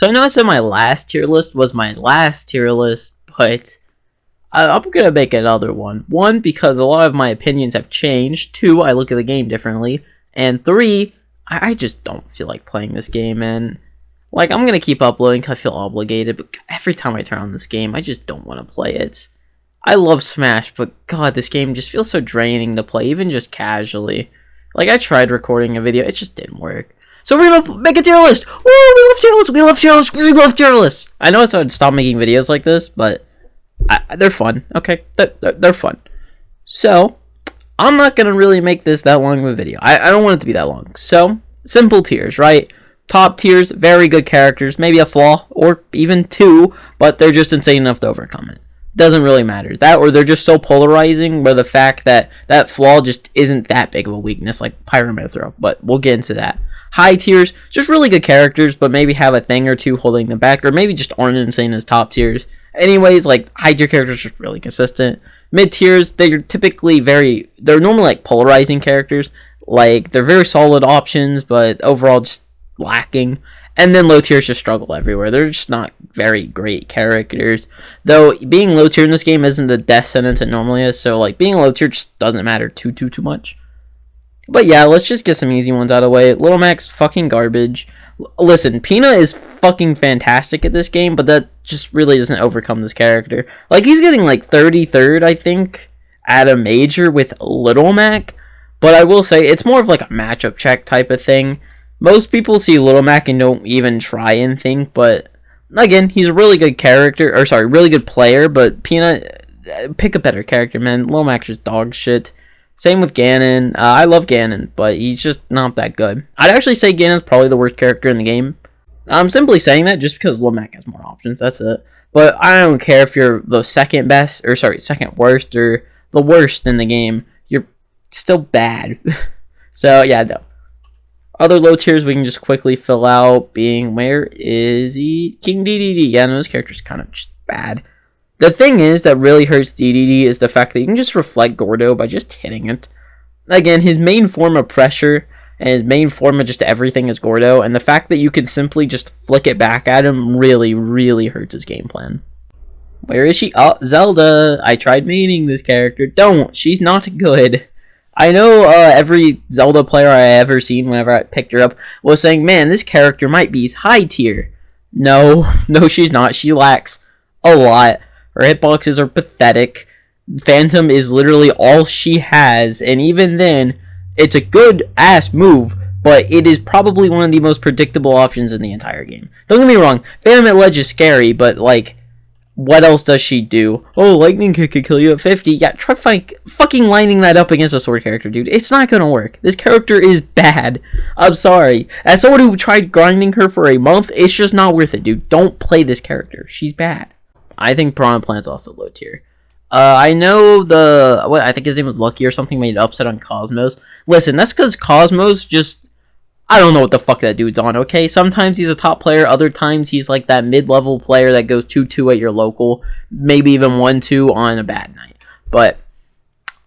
So I know I said my last tier list was my last tier list, but I'm gonna make another one. One, because a lot of my opinions have changed. Two, I look at the game differently. And three, I just don't feel like playing this game, and like, I'm gonna keep uploading because I feel obligated, but every time I turn on this game, I just don't want to play it. I love Smash, but god, this game just feels so draining to play, even just casually. Like, I tried recording a video, it just didn't work. So we're gonna make a tier list! Woo! We love tier lists! We love tier lists! We love tier lists! I know I would stop making videos like this, but they're fun, okay? They're fun. So, I'm not gonna really make this that long of a video. I don't want it to be that long. So, simple tiers, right? Top tiers, very good characters, maybe a flaw, or even two, but they're just insane enough to overcome it. Doesn't really matter. That, or they're just so polarizing, where the fact that that flaw just isn't that big of a weakness, like Pyramithra, but we'll get into that. High tiers, just really good characters, but maybe have a thing or two holding them back, or maybe just aren't insane as top tiers. Anyways, like, high tier characters are just really consistent. Mid tiers, they're typically they're normally like polarizing characters, like, they're very solid options, but overall just lacking. And then low tiers just struggle everywhere. They're just not very great characters. Though being low tier in this game isn't the death sentence it normally is, so like being low tier just doesn't matter too much. But yeah, let's just get some easy ones out of the way. Little Mac's fucking garbage. Listen, Peanut is fucking fantastic at this game, but that just really doesn't overcome this character. Like, he's getting like 33rd, I think, at a major with Little Mac. But I will say, it's more of like a matchup check type of thing. Most people see Little Mac and don't even try and think, but again, he's a really good character, or sorry, really good player, but Peanut, pick a better character, man. Little Mac's just dog shit. Same with Ganon. I love Ganon, but he's just not that good. I'd actually say Ganon's probably the worst character in the game. I'm simply saying that just because Little Mac has more options, that's it. But I don't care if you're the second best, or sorry, second worst, or the worst in the game. You're still bad. So, yeah, no. Other low tiers we can just quickly fill out being, where is he? King DDD. Yeah, no, this character's kind of just bad. The thing is that really hurts DDD is the fact that you can just reflect Gordo by just hitting it. Again, his main form of pressure and his main form of just everything is Gordo, and the fact that you can simply just flick it back at him really hurts his game plan. Where is she? Oh, Zelda. I tried maining this character. Don't. She's not good. I know every Zelda player I ever seen whenever I picked her up was saying, man, this character might be high tier. No, she's not. She lacks a lot. Her hitboxes are pathetic. Phantom is literally all she has, and even then, it's a good-ass move, but it is probably one of the most predictable options in the entire game. Don't get me wrong, Phantom at Ledge is scary, but, like, what else does she do? Oh, Lightning Kick could kill you at 50. Yeah, try fucking lining that up against a sword character, dude. It's not gonna work. This character is bad. I'm sorry. As someone who tried grinding her for a month, it's just not worth it, dude. Don't play this character. She's bad. I think Piranha Plant's also low tier. I know I think his name was Lucky or something, made an upset on Cosmos. Listen, that's because Cosmos just, I don't know what the fuck that dude's on, okay? Sometimes he's a top player, other times he's like that mid-level player that goes 2-2 at your local, maybe even 1-2 on a bad night. But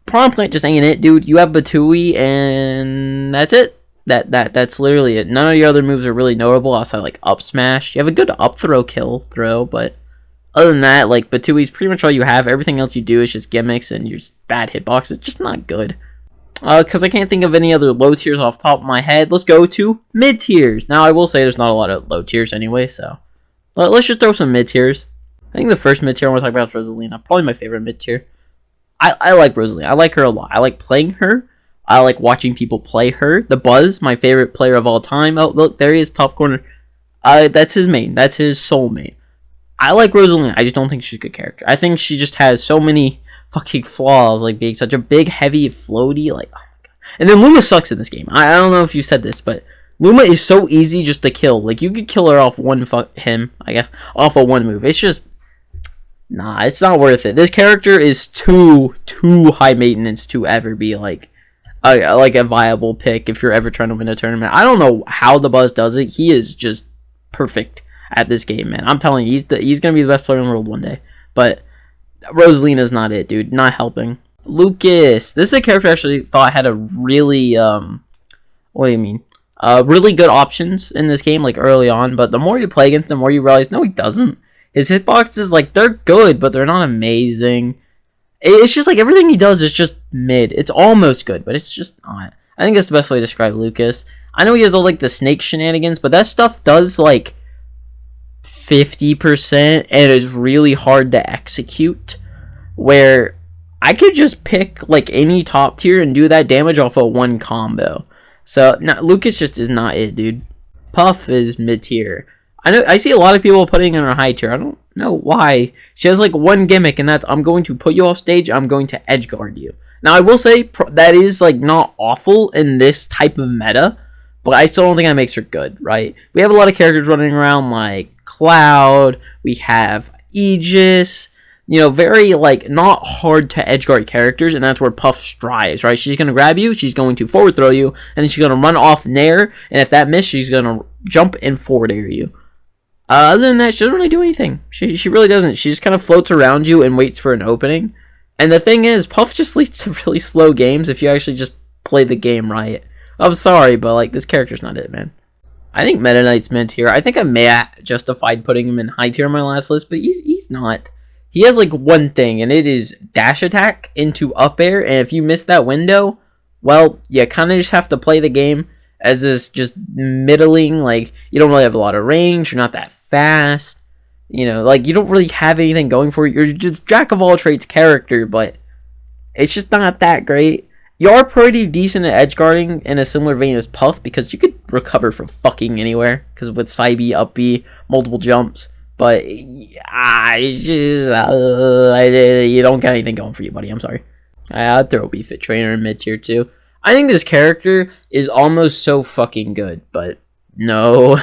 Piranha Plant just ain't it, dude. You have Batui, and that's it. That's literally it. None of your other moves are really notable outside like up smash. You have a good up throw, but other than that, like, Batui's pretty much all you have. Everything else you do is just gimmicks and your bad hitbox. It's just not good. Because I can't think of any other low tiers off the top of my head. Let's go to mid tiers. Now, I will say there's not a lot of low tiers anyway, so let's just throw some mid tiers. I think the first mid tier I want to talk about is Rosalina. Probably my favorite mid tier. I like Rosalina. I like her a lot. I like playing her. I like watching people play her. The Buzz, my favorite player of all time. Oh, look, there he is, top corner. That's his main. That's his soul main. I like Rosalina. I just don't think she's a good character. I think she just has so many fucking flaws, like being such a big, heavy, floaty, like, oh my god. And then Luma sucks in this game. I don't know if you said this, but Luma is so easy just to kill. Like, you could kill her off off of one move. It's just, nah, it's not worth it. This character is too high maintenance to ever be like a viable pick if you're ever trying to win a tournament. I don't know how the Buzz does it. He is just perfect at this game, man. I'm telling you, he's gonna be the best player in the world one day. But Rosalina's not it, dude. Not helping. Lucas. This is a character I actually thought had a really what do you mean? Really good options in this game, like early on, but the more you play against him, the more you realize, no, he doesn't. His hitboxes, like, they're good, but they're not amazing. It's just like everything he does is just mid. It's almost good, but it's just not. I think that's the best way to describe Lucas. I know he has all like the snake shenanigans, but that stuff does like 50% and is really hard to execute. Where I could just pick like any top tier and do that damage off of one combo. So Lucas just is not it, dude. Puff is mid tier. I see a lot of people putting in her high tier. I don't know why. She has like one gimmick, and that's I'm going to put you off stage. I'm going to edge guard you. Now I will say that is like not awful in this type of meta, but I still don't think that makes her good, right? We have a lot of characters running around like Cloud. We have Aegis. You know, very like not hard to edge guard characters, and that's where Puff strives, right? She's gonna grab you, she's going to forward throw you, and then she's gonna run off Nair, and if that misses, she's gonna jump and forward air you. Other than that, she doesn't really do anything. She really doesn't. She just kind of floats around you and waits for an opening. And the thing is, Puff just leads to really slow games if you actually just play the game right. I'm sorry, but like this character's not it, man. I think Meta Knight's mid tier. I think I may have justified putting him in high tier on my last list, but he's not. He has like one thing, and it is dash attack into up air. And if you miss that window, well, you kind of just have to play the game as this just middling, like, you don't really have a lot of range, you're not that fast, you know, like, you don't really have anything going for you, you're just jack of all trades character, but it's just not that great. You are pretty decent at edge guarding in a similar vein as Puff, because you could recover from fucking anywhere, because with side B, up B, multiple jumps, but, you don't get anything going for you, buddy, I'm sorry. I'd throw B Fit Trainer in mid tier too. I think this character is almost so fucking good, but no.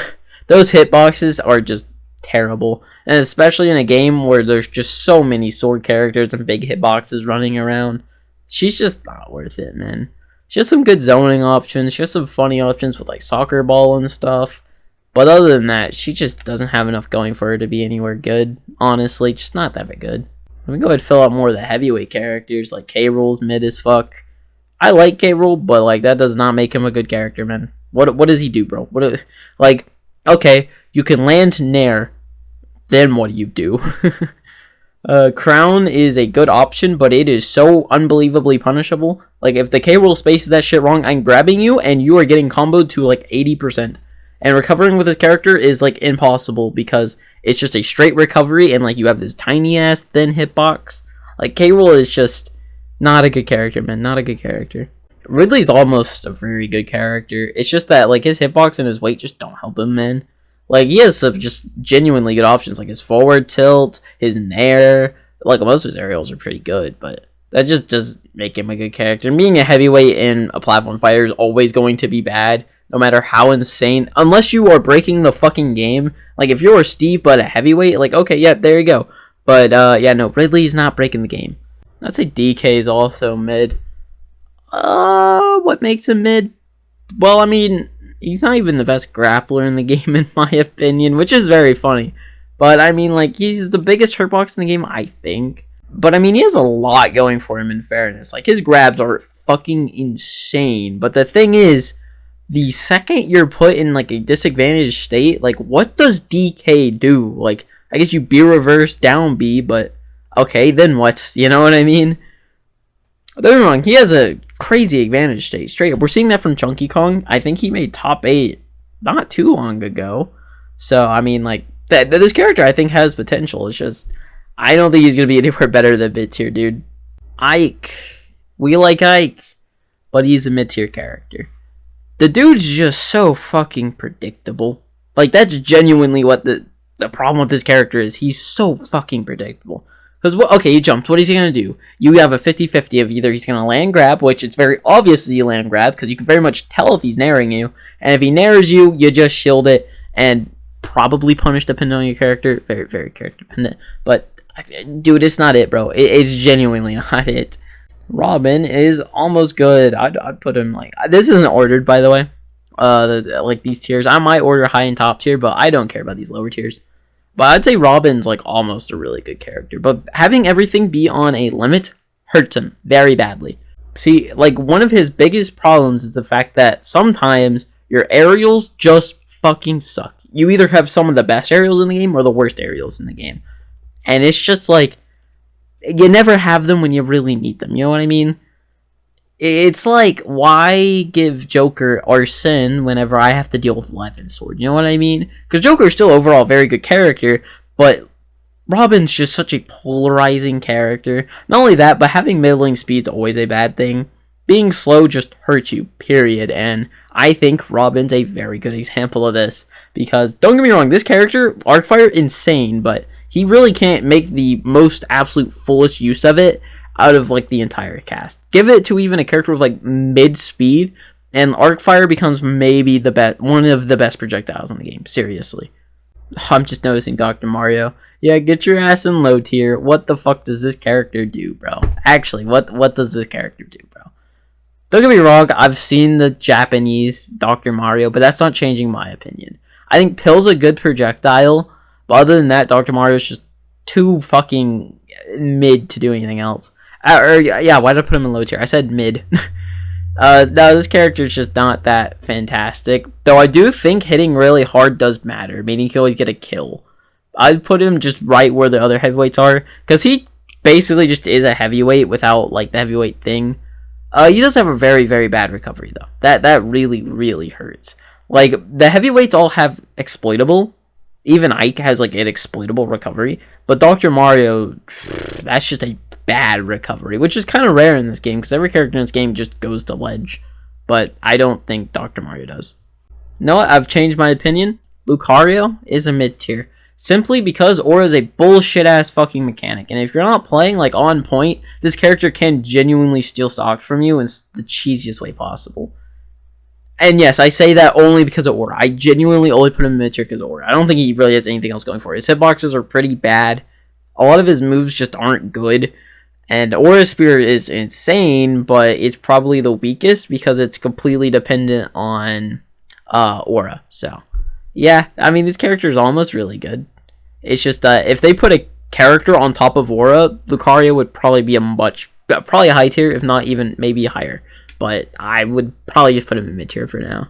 Those hitboxes are just terrible. And especially in a game where there's just so many sword characters and big hitboxes running around. She's just not worth it, man. She has some good zoning options. She has some funny options with like soccer ball and stuff. But other than that, she just doesn't have enough going for her to be anywhere good. Honestly, just not that good. Let me go ahead and fill out more of the heavyweight characters. Like K-Rool's mid as fuck. I like K-Rool, but like that does not make him a good character, man. What does he do, bro? Like, okay, you can land Nair, then what do you do? Crown is a good option, but it is so unbelievably punishable. Like, if the K-Rool spaces that shit wrong, I'm grabbing you, and you are getting comboed to like 80%. And recovering with this character is like impossible, because it's just a straight recovery, and like you have this tiny ass thin hitbox. Like, K-Rool is just not a good character, man. Not a good character. Ridley's almost a very good character. It's just that, like, his hitbox and his weight just don't help him, man. Like, he has some just genuinely good options. Like, his forward tilt, his nair. Like, most of his aerials are pretty good, but that just does make him a good character. And being a heavyweight in a platform fighter is always going to be bad, no matter how insane. Unless you are breaking the fucking game. Like, if you're Steve but a heavyweight, like, okay, yeah, there you go. But, yeah, no, Ridley's not breaking the game. I'd say DK is also mid. What makes him mid? Well, I mean, he's not even the best grappler in the game, in my opinion, which is very funny. But, I mean, like, he's the biggest hurtbox in the game, I think. But, I mean, he has a lot going for him, in fairness. Like, his grabs are fucking insane. But the thing is, the second you're put in, like, a disadvantaged state, like, what does DK do? Like, I guess you B reverse down B, but okay, then what? You know what I mean? Don't get me wrong, he has a crazy advantage state, straight up. We're seeing that from Chunky Kong. I think he made top 8 not too long ago. So, I mean, like, this character I think has potential. It's just, I don't think he's going to be anywhere better than mid-tier, dude. Ike. We like Ike, but he's a mid-tier character. The dude's just so fucking predictable. Like, that's genuinely what the problem with this character is. He's so fucking predictable. Because, okay, he jumps. What is he going to do? You have a 50-50 of either he's going to land grab, which it's very obviously land grab, because you can very much tell if he's nairing you. And if he nairs you, you just shield it, and probably punish depending on your character. Very, very character dependent. But, dude, it's not it, bro. It's genuinely not it. Robin is almost good. I'd put him, like... This isn't ordered, by the way. Like, these tiers. I might order high and top tier, but I don't care about these lower tiers. But I'd say Robin's, like, almost a really good character. But having everything be on a limit hurts him very badly. See, like, one of his biggest problems is the fact that sometimes Your aerials just fucking suck. You either have some of the best aerials in the game or the worst aerials in the game. And it's just like, you never have them when you really need them. You know what I mean? It's like, why give Joker Arsene whenever I have to deal with Levin Sword? You know what I mean? Because Joker's still overall a very good character, but Robin's just such a polarizing character. Not only that, but having middling speed's always a bad thing. Being slow just hurts you, period. And I think Robin's a very good example of this. Because, don't get me wrong, this character, Arcfire, insane, but he really can't make the most absolute fullest use of it out of like the entire cast. Give it to even a character with like mid speed, and Arcfire becomes maybe the best, one of the best projectiles in the game. Seriously. I'm just noticing Dr. Mario. Yeah, get your ass in low tier. What the fuck does this character do, bro? Actually, what does this character do, bro? Don't get me wrong, I've seen the Japanese Dr. Mario, but that's not changing my opinion. I think Pill's a good projectile, but other than that, Dr. Mario's just too fucking mid to do anything else. Yeah, why did I put him in low tier? I said mid. No, this character is just not that fantastic. Though I do think hitting really hard does matter, meaning you can always get a kill. I'd put him just right where the other heavyweights are, because he basically just is a heavyweight without like the heavyweight thing. He does have a very, very bad recovery though. That really, really hurts. Like, the heavyweights all have exploitable. Even Ike has like an exploitable recovery, but Dr. Mario, that's just a bad recovery, which is kind of rare in this game because every character in this game just goes to ledge, but I don't think Dr. Mario does. You know what? I've changed my opinion. Lucario is a mid tier simply because Aura is a bullshit ass fucking mechanic, and if you're not playing like on point, this character can genuinely steal stocks from you in the cheesiest way possible. And yes, I say that only because of Aura. I genuinely only put him in mid tier because of Aura. I don't think he really has anything else going for it. His hitboxes are pretty bad. A lot of his moves just aren't good. And Aura Spear is insane, but it's probably the weakest because it's completely dependent on Aura. So, yeah, I mean, this character is almost really good. It's just if they put a character on top of Aura, Lucario would probably be probably a high tier, if not even maybe higher. But I would probably just put him in mid tier for now.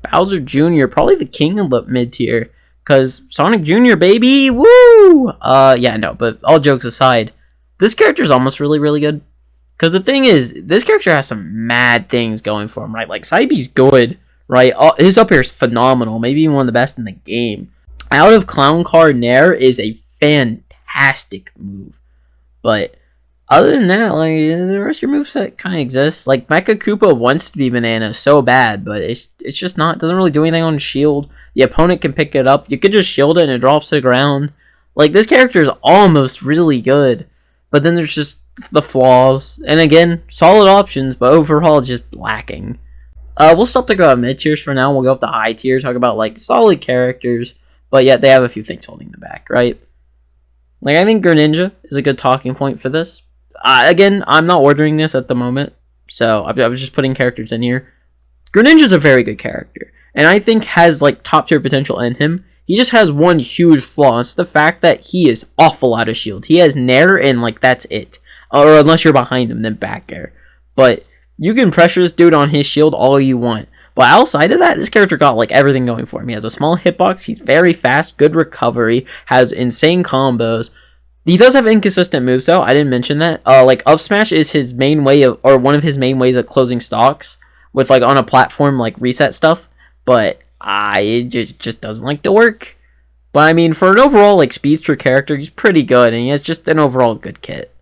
Bowser Jr., probably the king of mid tier, because Sonic Jr., baby, woo! Yeah, no, but all jokes aside, this character is almost really, really good. Because the thing is, this character has some mad things going for him, right? Like, Psybe's good, right? His up air is phenomenal, maybe even one of the best in the game. Out of Clown Car Nair is a fantastic move. But other than that, like, the rest of your moveset kind of exists. Like, Mecha Koopa wants to be Banana so bad, but it's just not, doesn't really do anything on shield. The opponent can pick it up. You could just shield it and it drops to the ground. Like, this character is almost really good. But then there's just the flaws. And again, solid options, but overall just lacking. We'll stop to go at mid tiers for now. We'll go up to high tier, talk about like solid characters, but yet they have a few things holding them back, right? Like, I think Greninja is a good talking point for this. Again, I'm not ordering this at the moment, so I was just putting characters in here. Greninja's a very good character, and I think has like top tier potential in him. He just has one huge flaw. It's the fact that he is awful out of shield. He has Nair, and like that's it. Or unless you're behind him, then back air. But you can pressure this dude on his shield all you want. But outside of that, this character got like everything going for him. He has a small hitbox. He's very fast, good recovery, has insane combos. He does have inconsistent moves though. I didn't mention that. Like up smash is his main way of, or one of his main ways of closing stocks with like on a platform like reset stuff. But it just doesn't like to work. But I mean, for an overall like speedster character, he's pretty good, and he has just an overall good kit.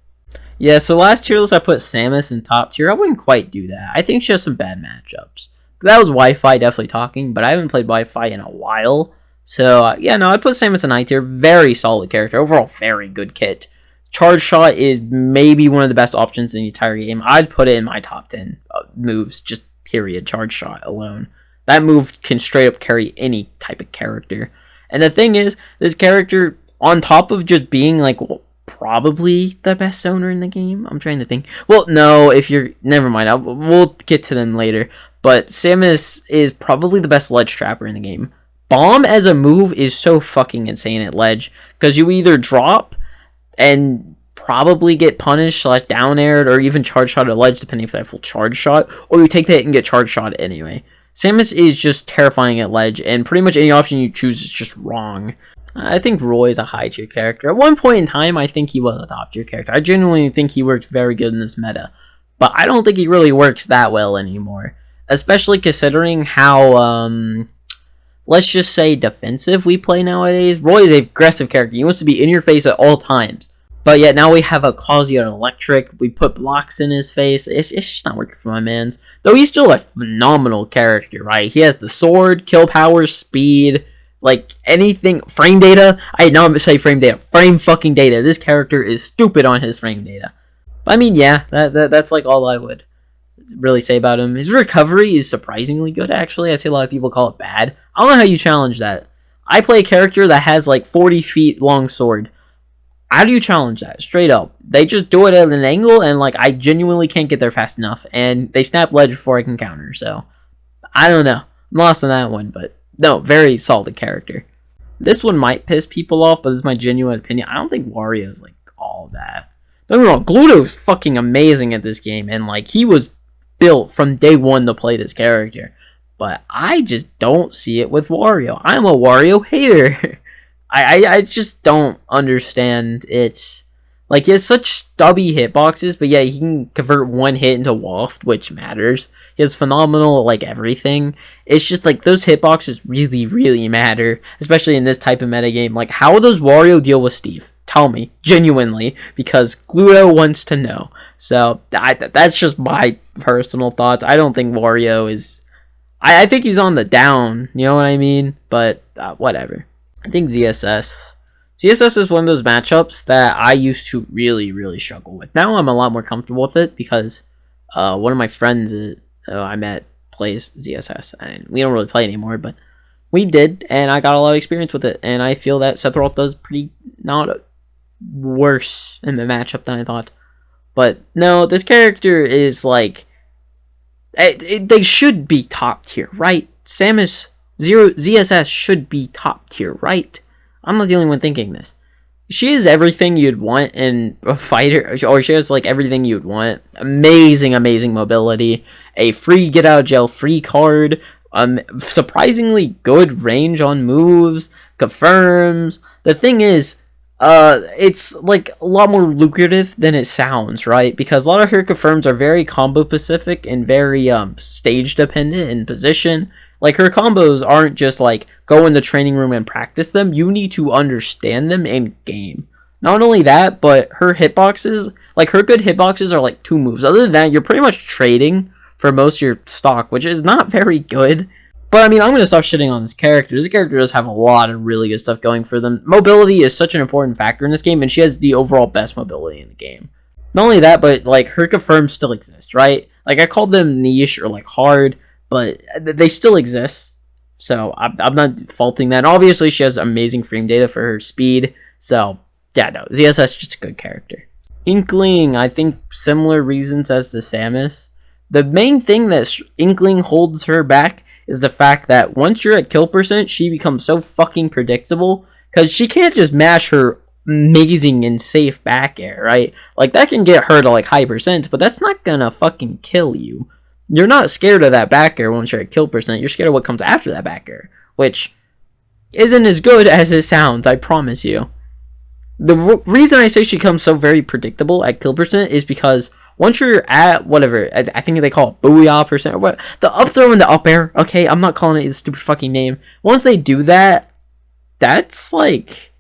Yeah, so last tier list I put Samus in top tier. I wouldn't quite do that. I think she has some bad matchups. That was Wi-Fi definitely talking, but I haven't played Wi-Fi in a while. So yeah, no, I'd put Samus in high tier. Very solid character. Overall, very good kit. Charge Shot is maybe one of the best options in the entire game. I'd put it in my top 10 moves, just period. Charge Shot alone. That move can straight up carry any type of character. And the thing is, this character, on top of just being like, well, probably the best zoner in the game. I'm trying to think. Well, no, if you're, never mind. We'll get to them later. But Samus is probably the best ledge trapper in the game. Bomb as a move is so fucking insane at ledge, because you either drop and probably get punished / down aired, or even charge shot at ledge depending if they have full charge shot, or you take that and get charge shot anyway. Samus is just terrifying at ledge, and pretty much any option you choose is just wrong. I think Roy is a high tier character. At one point in time, I think he was a top tier character. I genuinely think he worked very good in this meta, but I don't think he really works that well anymore. Especially considering how, let's just say defensive we play nowadays. Roy is an aggressive character. He wants to be in your face at all times. But yet now we have a Quasio Electric. We put blocks in his face. It's just not working for my mans. Though he's still a phenomenal character, right? He has the sword, kill power, speed, like anything. Frame data. I know I'm going to say frame data. Frame fucking data. This character is stupid on his frame data. But I mean, yeah, that's like all I would really say about him. His recovery is surprisingly good, actually. I see a lot of people call it bad. I don't know how you challenge that. I play a character that has like 40 feet long sword. How do you challenge that? Straight up. They just do it at an angle, and like I genuinely can't get there fast enough, and they snap ledge before I can counter, so I don't know. I'm lost on that one, but no, very solid character. This one might piss people off, but this is my genuine opinion. I don't think Wario's like all that. Don't get me wrong, Gluto is fucking amazing at this game, and like he was built from day one to play this character. But I just don't see it with Wario. I'm a Wario hater. I just don't understand it. Like, he has such stubby hitboxes, but yeah, he can convert one hit into waft, which matters. He has phenomenal, like, everything. It's just, like, those hitboxes really, really matter, especially in this type of metagame. Like, how does Wario deal with Steve? Tell me, genuinely, because Gluto wants to know. So, that's just my personal thoughts. I don't think Wario is... I think he's on the down, you know what I mean? But, whatever. I think ZSS. ZSS is one of those matchups that I used to really, really struggle with. Now I'm a lot more comfortable with it because one of my friends I met plays ZSS. And we don't really play anymore, but we did, and I got a lot of experience with it. And I feel that Sephiroth does pretty not worse in the matchup than I thought. But no, this character is like... they should be top tier, right? Samus... ZSS should be top tier, right? I'm not the only one thinking this. She is everything you'd want in a fighter, or she has like everything you'd want. Amazing, amazing mobility, a free get out of jail free card, surprisingly good range on moves, confirms. The thing is, it's like a lot more lucrative than it sounds, right? Because a lot of her confirms are very combo specific and very stage dependent in position. Like, her combos aren't just, like, go in the training room and practice them. You need to understand them in game. Not only that, but her hitboxes, like, her good hitboxes are, like, 2 moves. Other than that, you're pretty much trading for most of your stock, which is not very good. But, I mean, I'm going to stop shitting on this character. This character does have a lot of really good stuff going for them. Mobility is such an important factor in this game, and she has the overall best mobility in the game. Not only that, but, like, her confirms still exist, right? Like, I called them niche or, like, hard, but they still exist, so I'm not faulting that. And obviously, she has amazing frame data for her speed, so yeah, no, ZSS is just a good character. Inkling, I think similar reasons as to Samus. The main thing that Inkling holds her back is the fact that once you're at kill percent, she becomes so fucking predictable, because she can't just mash her amazing and safe back air, right? Like, that can get her to like high percents, but that's not gonna fucking kill you. You're not scared of that back air once you're at kill percent. You're scared of what comes after that back air, which isn't as good as it sounds, I promise you. The reason I say she becomes so very predictable at kill percent is because once you're at whatever, I think they call it booyah percent, or what, the up throw and the up air, okay, I'm not calling it the stupid fucking name. Once they do that, that's like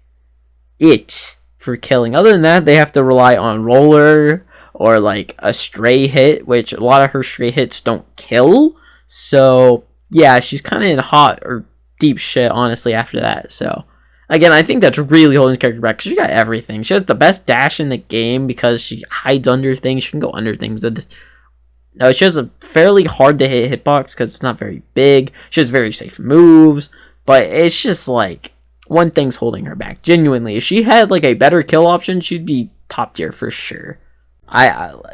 it for killing. Other than that, they have to rely on roller, or like a stray hit, which a lot of her stray hits don't kill. So yeah, she's kind of in hot or deep shit, honestly, after that. So again, I think that's really holding this character back, because she got everything. She has the best dash in the game because she hides under things. She can go under things. She has a fairly hard to hit hitbox because it's not very big. She has very safe moves, but it's just like one thing's holding her back. Genuinely, if she had like a better kill option, she'd be top tier for sure.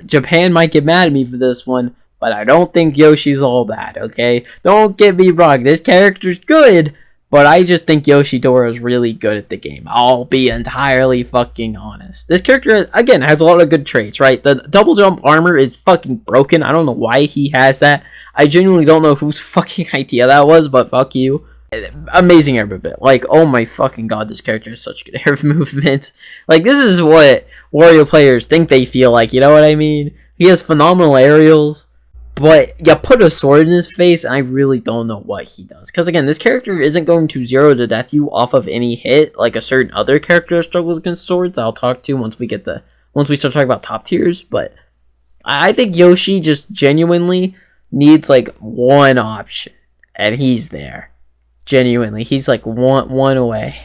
Japan might get mad at me for this one, but I don't think Yoshi's all that, okay? Don't get me wrong, this character's good, But I just think Yoshidora is really good at the game. I'll be entirely fucking honest. This character, again, has a lot of good traits, right? The double jump armor is fucking broken. I don't know why he has that. I genuinely don't know whose fucking idea that was, but fuck you. Amazing air movement. Like, oh my fucking god, this character has such good air movement. Like, this is what Wario players think they feel like, you know what I mean? He has phenomenal aerials. But you put a sword in his face, and I really don't know what he does. Because again, this character isn't going to 0 to death you off of any hit, like a certain other character that struggles against swords. I'll talk to once we start talking about top tiers. But I think Yoshi just genuinely needs like one option, and he's there. Genuinely, he's like one away.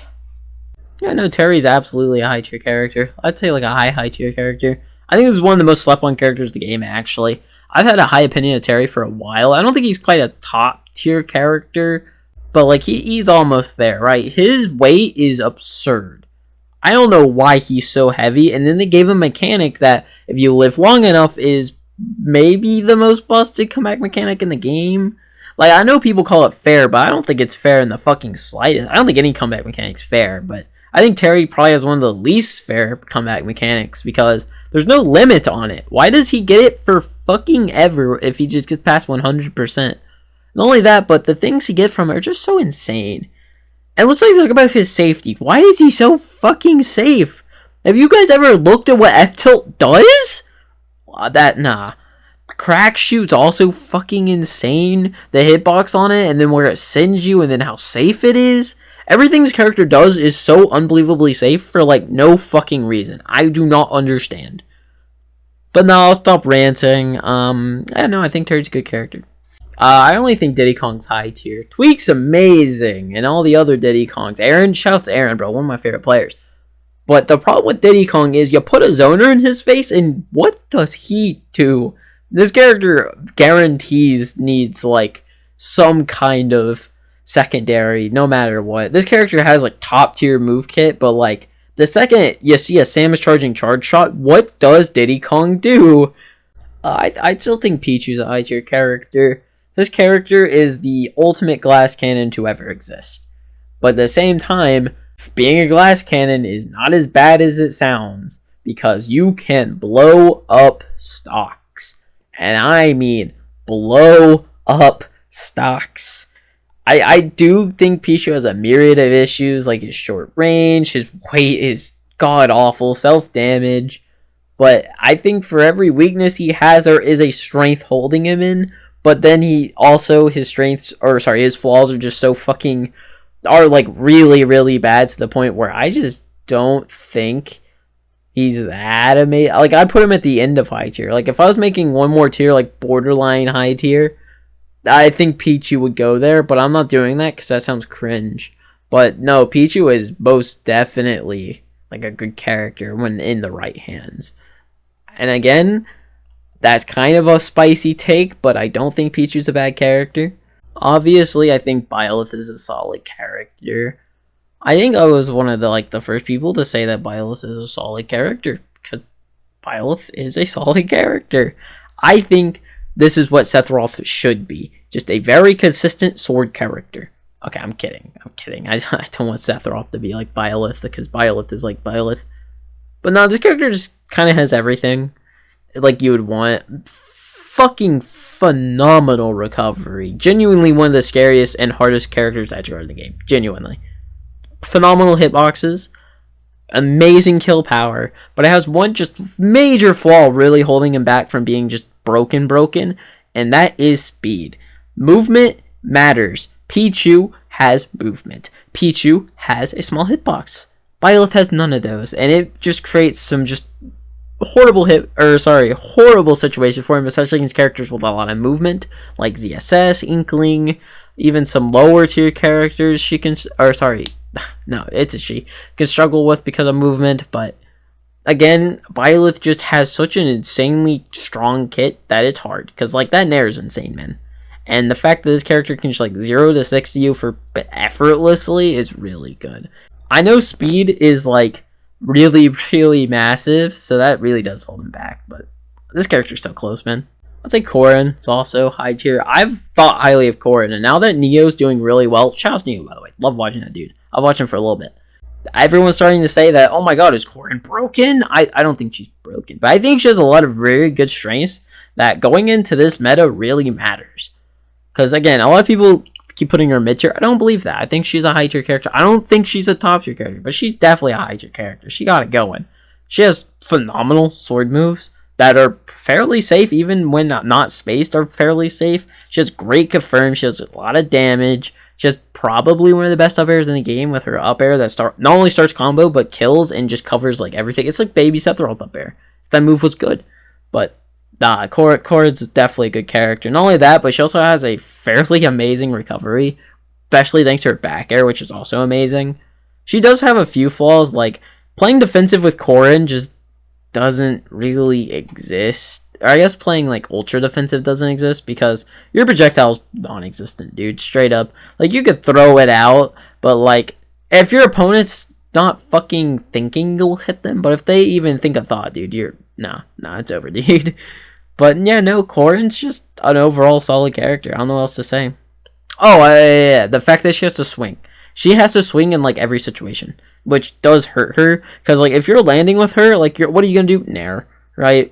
Yeah, no, Terry's absolutely a high tier character. I'd say like a high tier character. I think this is one of the most slept on characters in the game, actually. I've had a high opinion of Terry for a while. I don't think he's quite a top tier character, but like he's almost there, right? His weight is absurd. I don't know why he's so heavy, and then they gave him a mechanic that, if you live long enough, is maybe the most busted comeback mechanic in the game. Like, I know people call it fair, but I don't think it's fair in the fucking slightest. I don't think any comeback mechanic's fair, but I think Terry probably has one of the least fair comeback mechanics because there's no limit on it. Why does he get it for fucking ever if he just gets past 100%? Not only that, but the things he gets from it are just so insane. And let's talk about his safety. Why is he so fucking safe? Have you guys ever looked at what F-Tilt does? Nah. Crack shoot's also fucking insane. The hitbox on it, and then where it sends you, and then how safe it is. Everything this character does is so unbelievably safe for, like, no fucking reason. I do not understand. But now I'll stop ranting. I think Terry's a good character. I only think Diddy Kong's high tier. Tweak's amazing, and all the other Diddy Kongs. Aaron, shouts to Aaron, bro, one of my favorite players. But the problem with Diddy Kong is you put a zoner in his face, and what does he do? This character guarantees needs, like, some kind of secondary, no matter what. This character has, like, top tier move kit, but, like, the second you see a Samus charging charge shot, what does Diddy Kong do? I still think Pichu's a high tier character. This character is the ultimate glass cannon to ever exist. But at the same time, being a glass cannon is not as bad as it sounds, because you can blow up stocks. And I mean blow up stocks. I do think Pichu has a myriad of issues, like his short range, his weight is god-awful, self-damage. But I think for every weakness he has, there is a strength holding him in. But then his flaws are just so fucking, are like really, really bad to the point where I just don't think he's that amazing. Like, I'd put him at the end of high tier. Like, if I was making one more tier, like borderline high tier, I think Pichu would go there, but I'm not doing that because that sounds cringe. But no, Pichu is most definitely like a good character when in the right hands. And again, that's kind of a spicy take, but I don't think Pichu's a bad character. Obviously, I think Byleth is a solid character. I think I was one of the first people to say that Byleth is a solid character, because Byleth is a solid character. I think this is what Sephiroth should be. Just a very consistent sword character. Okay, I'm kidding. I don't want Sephiroth to be like Byleth, because Byleth is like Byleth. But no, this character just kind of has everything like you would want. Fucking phenomenal recovery. Genuinely one of the scariest and hardest characters to edgeguard in the game. Genuinely. Phenomenal hitboxes. Amazing kill power. But it has one just major flaw really holding him back from being just broken. And that is speed. Movement matters. Pichu has movement. Pichu has a small hitbox. Byleth has none of those. And it just creates some just horrible situation for him, especially against characters with a lot of movement, like ZSS, Inkling, even some lower tier characters can struggle with because of movement. But again, Byleth just has such an insanely strong kit that it's hard, because like that Nair is insane, man. And the fact that this character can just like 0 to 60 you for effortlessly is really good. I know speed is like really, really massive, so that really does hold him back, but this character's so close, man. I'd say Corrin is also high tier. I've thought highly of Corrin, and now that Neo's doing really well, shout out to Neo, by the way. Love watching that dude. I've watched him for a little bit. Everyone's starting to say that, oh my god, is Corrin broken? I don't think she's broken, but I think she has a lot of very good strengths that going into this meta really matters. Because again, a lot of people keep putting her mid tier. I don't believe that. I think she's a high tier character. I don't think she's a top tier character, but she's definitely a high tier character. She got it going. She has phenomenal sword moves that are fairly safe, even when not spaced, are fairly safe. She has great confirm. She has a lot of damage. She has probably one of the best up airs in the game with her up air that not only starts combo, but kills and just covers like everything. It's like Baby Sephiroth up air. That move was good. But nah, Corrin's definitely a good character. Not only that, but she also has a fairly amazing recovery, especially thanks to her back air, which is also amazing. She does have a few flaws, like playing defensive with Corrin just doesn't really exist. Or I guess playing like ultra defensive doesn't exist because your projectile's non-existent, dude. Straight up. Like you could throw it out, but like if your opponent's not fucking thinking you'll hit them, but if they even think a thought, dude, you're nah, it's over, dude. But yeah, no, Corrin's just an overall solid character. I don't know what else to say. Oh, yeah, the fact that she has to swing. She has to swing in like every situation, which does hurt her. Because like if you're landing with her, like what are you gonna do? Nair, right?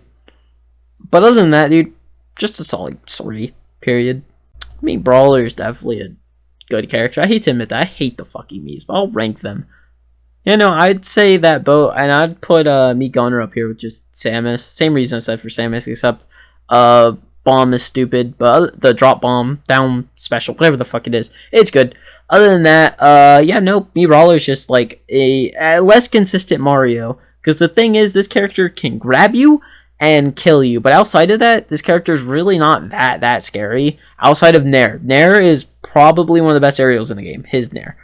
But other than that, dude, just a solid sortie. Period. I mean, Brawler is definitely a good character. I hate to admit that. I hate the fucking Miis, but I'll rank them. You know, I'd say that both, and I'd put Mii Gunner up here with just Samus. Same reason I said for Samus, except bomb is stupid, but the drop bomb down special, whatever the fuck it is, it's good. Other than that, yeah, no, Mii Brawler is just like a less consistent Mario. Because the thing is, this character can grab you and kill you, but outside of that, this character is really not that scary. Outside of Nair, Nair is probably one of the best aerials in the game. His Nair,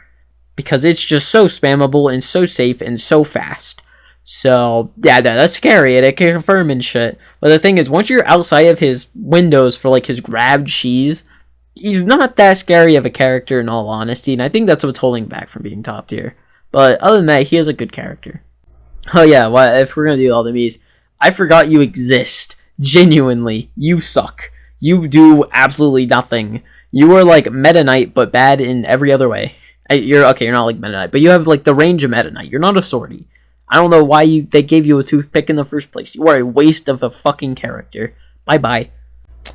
because it's just so spammable and so safe and so fast. So yeah, that's scary, and it can confirm and shit. But the thing is, once you're outside of his windows for like his grab cheese, he's not that scary of a character in all honesty, and I think that's what's holding back from being top tier. But other than that, he is a good character. Oh yeah, well, if we're gonna do all the Miis, I forgot you exist. Genuinely, you suck. You do absolutely nothing. You are like Meta Knight, but bad in every other way. You're not like Meta Knight, but you have like the range of Meta Knight. You're not a sortie. I don't know why they gave you a toothpick in the first place. You are a waste of a fucking character. Bye bye.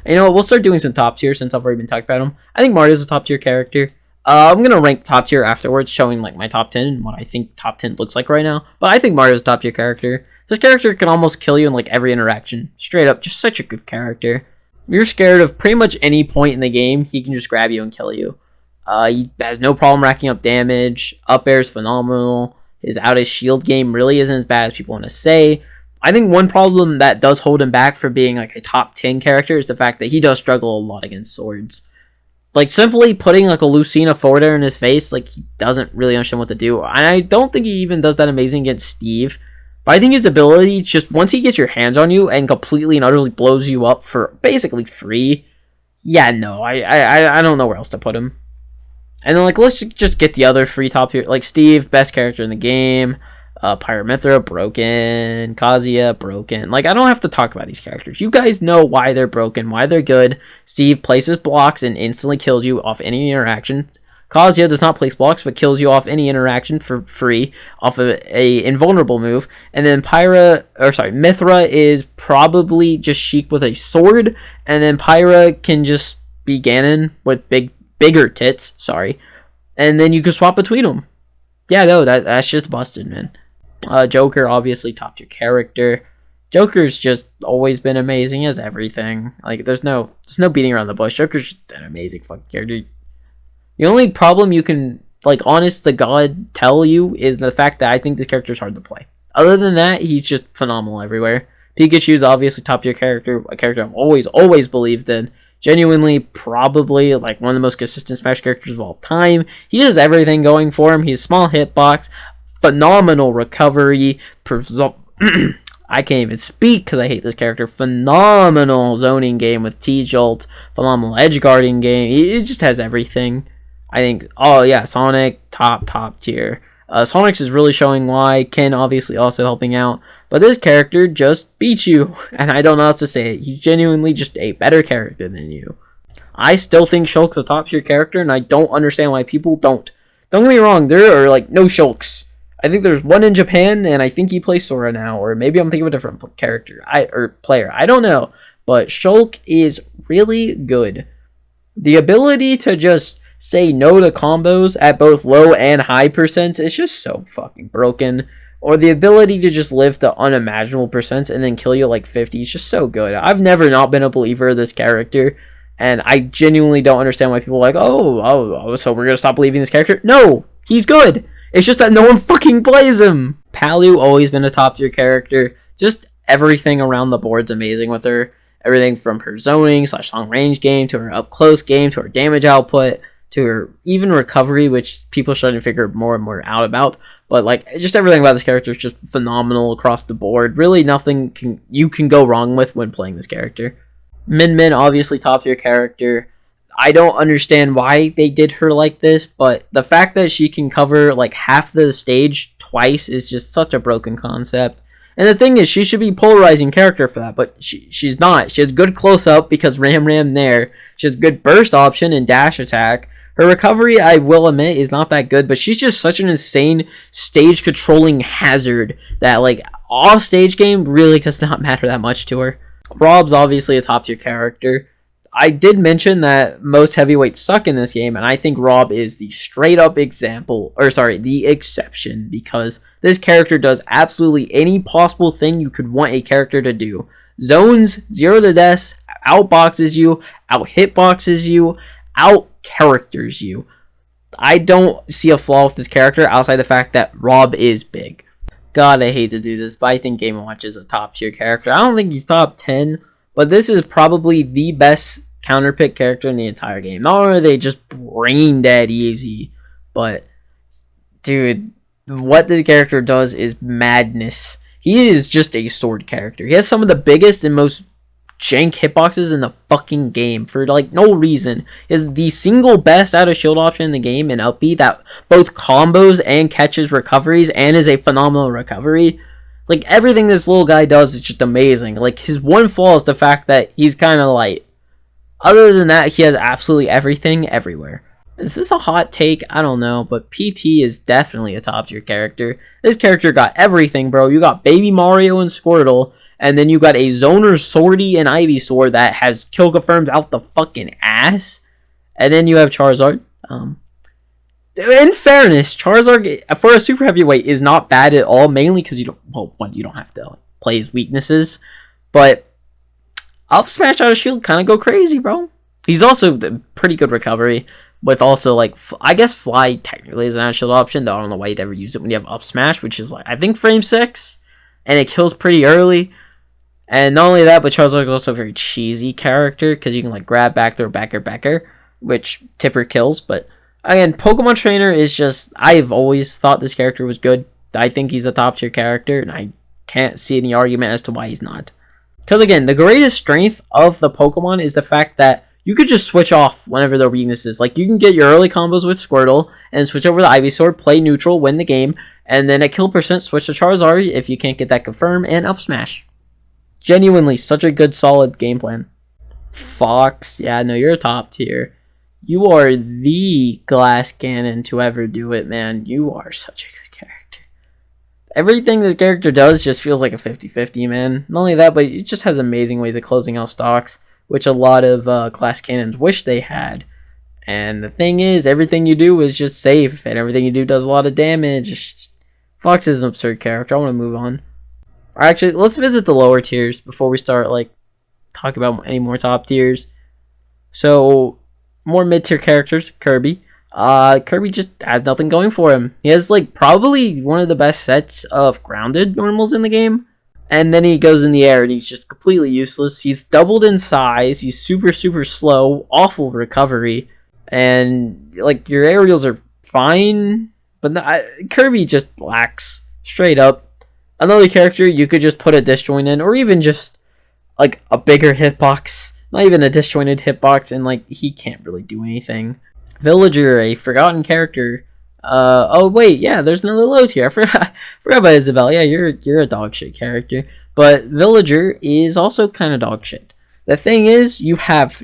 You know what? We'll start doing some top tier since I've already been talking about him. I think Mario's a top tier character. I'm gonna rank top tier afterwards, showing like my top 10 and what I think top 10 looks like right now. But I think Mario's a top tier character. This character can almost kill you in like every interaction. Straight up, just such a good character. If you're scared of pretty much any point in the game, he can just grab you and kill you. He has no problem racking up damage. Up air is phenomenal. His out of shield game really isn't as bad as people want to say. I think one problem that does hold him back from being like a top 10 character is the fact that he does struggle a lot against swords. Like, simply putting like a Lucina forward air in his face, like, he doesn't really understand what to do. And I don't think he even does that amazing against Steve. But I think his ability, just once he gets your hands on you and completely and utterly blows you up for basically free, yeah, no, I don't know where else to put him. And then, like, let's just get the other free top tier. Like, Steve, best character in the game. Pyramithra, broken. Kazuya, broken. Like, I don't have to talk about these characters. You guys know why they're broken, why they're good. Steve places blocks and instantly kills you off any interaction. Kazuya does not place blocks, but kills you off any interaction for free, off of a invulnerable move. And then Mithra is probably just Sheik with a sword. And then Pyra can just be Ganon with bigger tits, sorry. And then you can swap between them. Yeah, no, that's just busted, man. Joker, obviously top tier character. Joker's just always been amazing as everything. Like, there's no beating around the bush. Joker's just an amazing fucking character. The only problem you can, like, honest to God tell you is the fact that I think this character is hard to play. Other than that, he's just phenomenal everywhere. Pikachu's obviously top tier character, a character I've always believed in. Genuinely, probably like one of the most consistent Smash characters of all time. He has everything going for him. He's small hitbox, phenomenal recovery. I can't even speak because I hate this character. Phenomenal zoning game with T-Jolt. Phenomenal edge guarding game. It just has everything. I think. Oh yeah, Sonic top tier. Sonic's is really showing why. Ken obviously also helping out. But this character just beats you, and I don't know how else to say it. He's genuinely just a better character than you. I still think Shulk's a top tier character, and I don't understand why people don't. Don't get me wrong, there are like no Shulks. I think there's one in Japan, and I think he plays Sora now, or maybe I'm thinking of a different character or player. I don't know, but Shulk is really good. The ability to just say no to combos at both low and high percents is just so fucking broken. Or the ability to just live to unimaginable percents and then kill you like 50 is just so good. I've never not been a believer of this character. And I genuinely don't understand why people are like, oh, so we're going to stop believing this character? No, he's good. It's just that no one fucking plays him. Palu, always been a top tier character. Just everything around the board's amazing with her. Everything from her zoning / long range game to her up close game to her damage output to her even recovery, which people are starting to figure more and more out about. But like, just everything about this character is just phenomenal across the board. Really, nothing you can go wrong with when playing this character. Min Min, obviously top tier character. I don't understand why they did her like this, but the fact that she can cover like half the stage twice is just such a broken concept. And the thing is, she should be polarizing character for that, but she's not. She has good close up because Ram there. She has good burst option and dash attack. Her recovery, I will admit, is not that good, but she's just such an insane stage controlling hazard that like off stage game really does not matter that much to her. Rob's obviously a top tier character. I did mention that most heavyweights suck in this game, and I think Rob is the straight up the exception, because this character does absolutely any possible thing you could want a character to do. Zones, 0 to deaths, outboxes you, out hitboxes you, out characters you. I don't see a flaw with this character outside the fact that Rob is big. God, I hate to do this, but I think Game & Watch is a top tier character. I don't think he's top 10, but this is probably the best counter pick character in the entire game. Not only are they just brain dead easy, but dude, what the character does is madness. He is just a sword character. He has some of the biggest and most jank hitboxes in the fucking game for like no reason. Is the single best out of shield option in the game, and up B that both combos and catches recoveries and is a phenomenal recovery. Like everything this little guy does is just amazing. Like his one flaw is the fact that he's kind of light. Other than that, he has absolutely everything everywhere. Is this a hot take? I don't know, but PT is definitely a top tier character. This character got everything, bro. You got Baby Mario and Squirtle, and then you got a Zoner, Swordy, and Ivysaur that has kill confirms out the fucking ass. And then you have Charizard. In fairness, Charizard for a super heavyweight is not bad at all. Mainly because you don't have to play his weaknesses, but up smash out of shield kind of go crazy, bro. He's also pretty good recovery. With also, like, I guess Fly technically is an actual option, though I don't know why you'd ever use it when you have up smash, which is, like, I think frame 6, and it kills pretty early. And not only that, but Charizard is also a very cheesy character, because you can, like, grab, back throw, backer, which Tipper kills. But, again, Pokemon Trainer is just, I've always thought this character was good. I think he's a top tier character, and I can't see any argument as to why he's not. Because, again, the greatest strength of the Pokemon is the fact that you could just switch off whenever their weaknesses. Like, you can get your early combos with Squirtle and switch over to Ivysaur, play neutral, win the game, and then at kill percent, switch to Charizard if you can't get that confirm, and up smash. Genuinely, such a good, solid game plan. Fox, yeah, no, you're a top tier. You are the glass cannon to ever do it, man. You are such a good character. Everything this character does just feels like a 50-50, man. Not only that, but it just has amazing ways of closing out stocks, which a lot of glass cannons wish they had. And the thing is, everything you do is just safe, and everything you do does a lot of damage. Fox is an absurd character. I want to move on. Actually, let's visit the lower tiers before we start, like, talking about any more top tiers. So, more mid-tier characters, Kirby. Kirby just has nothing going for him. He has, like, probably one of the best sets of grounded normals in the game. And then he goes in the air and he's just completely useless. He's doubled in size. He's super, super slow. Awful recovery. And, like, your aerials are fine. But Kirby just lacks. Straight up. Another character you could just put a disjoint in. Or even just, like, a bigger hitbox. Not even a disjointed hitbox. And, like, he can't really do anything. Villager, a forgotten character. Oh, wait, yeah, there's another low tier. I Forgot about Isabelle. Yeah, you're a dog shit character. But Villager is also kind of dog shit. The thing is, you have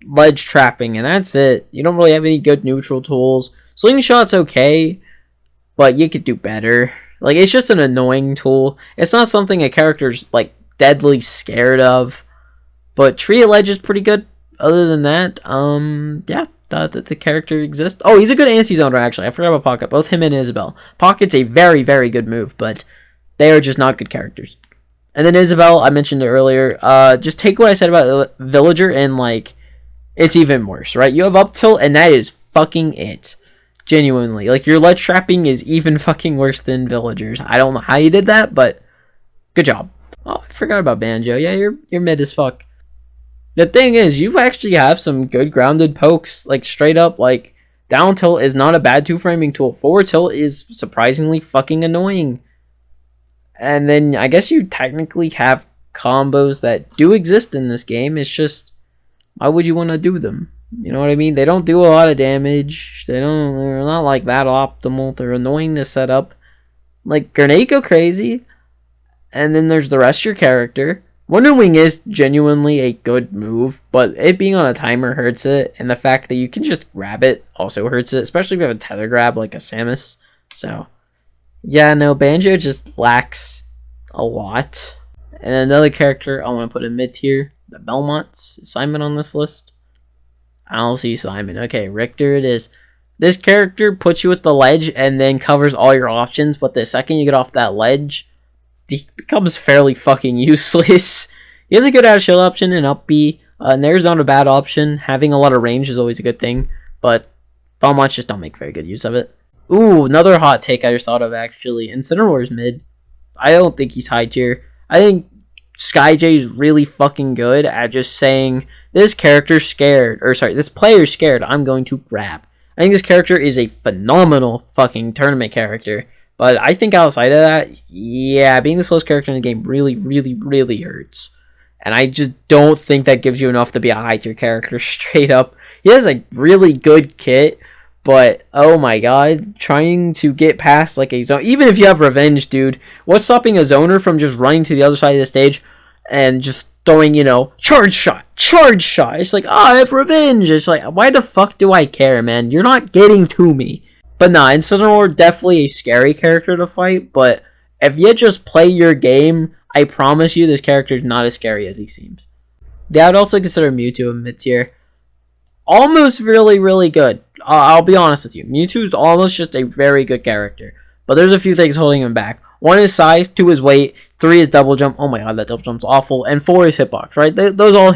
ledge trapping, and that's it. You don't really have any good neutral tools. Slingshot's okay, but you could do better. Like, it's just an annoying tool. It's not something a character's, like, deadly scared of. But Tree of Ledge is pretty good. Other than that, yeah, the character exists. Oh, he's a good anti-zoner, actually. I forgot about Pocket. Both him and Isabelle. Pocket's a very, very good move, but they are just not good characters. And then Isabelle, I mentioned it earlier. Just take what I said about Villager and, like, it's even worse, right? You have up tilt, and that is fucking it. Genuinely. Like, your ledge trapping is even fucking worse than Villagers. I don't know how you did that, but good job. Oh, I forgot about Banjo. Yeah, you're mid as fuck. The thing is, you actually have some good grounded pokes. Like, straight up, like, down tilt is not a bad two-framing tool. Forward tilt is surprisingly fucking annoying. And then, I guess you technically have combos that do exist in this game. It's just, why would you want to do them? You know what I mean? They don't do a lot of damage. They're not, like, that optimal. They're annoying to set up. Like, Grenade go crazy. And then there's the rest of your character. Wonder Wing is genuinely a good move, but it being on a timer hurts it, and the fact that you can just grab it also hurts it, especially if you have a tether grab like a Samus. So, yeah, no, Banjo just lacks a lot. And another character I want to put in mid-tier, the Belmonts. Is Simon on this list? I don't see Simon. Okay, Richter it is. This character puts you at the ledge and then covers all your options, but the second you get off that ledge, he becomes fairly fucking useless. He has a good out of shield option and up B. Nair's not a bad option. Having a lot of range is always a good thing, but Belmonts just don't make very good use of it. Ooh, another hot take I just thought of actually. Incineroar's mid. I don't think he's high tier. I think Skyjay is really fucking good at just saying, this character's scared, or sorry, this player's scared, I'm going to grab. I think this character is a phenomenal fucking tournament character. But I think outside of that, yeah, being the slowest character in the game really, really, really hurts. And I just don't think that gives you enough to be a high tier character straight up. He has a really good kit, but oh my god, trying to get past like a zone, even if you have revenge, dude, what's stopping a zoner from just running to the other side of the stage and just throwing, you know, charge shot. It's like, oh, I have revenge. It's like, why the fuck do I care, man? You're not getting to me. But nah, Incineroar definitely a scary character to fight, but if you just play your game, I promise you this character is not as scary as he seems. Yeah, I would also consider Mewtwo a mid-tier. Almost really, really good. I'll be honest with you. Mewtwo's almost just a very good character, but there's a few things holding him back. 1 is size, 2 is weight, 3 is double jump. Oh my god, that double jump's awful. And 4 is hitbox, right? Those all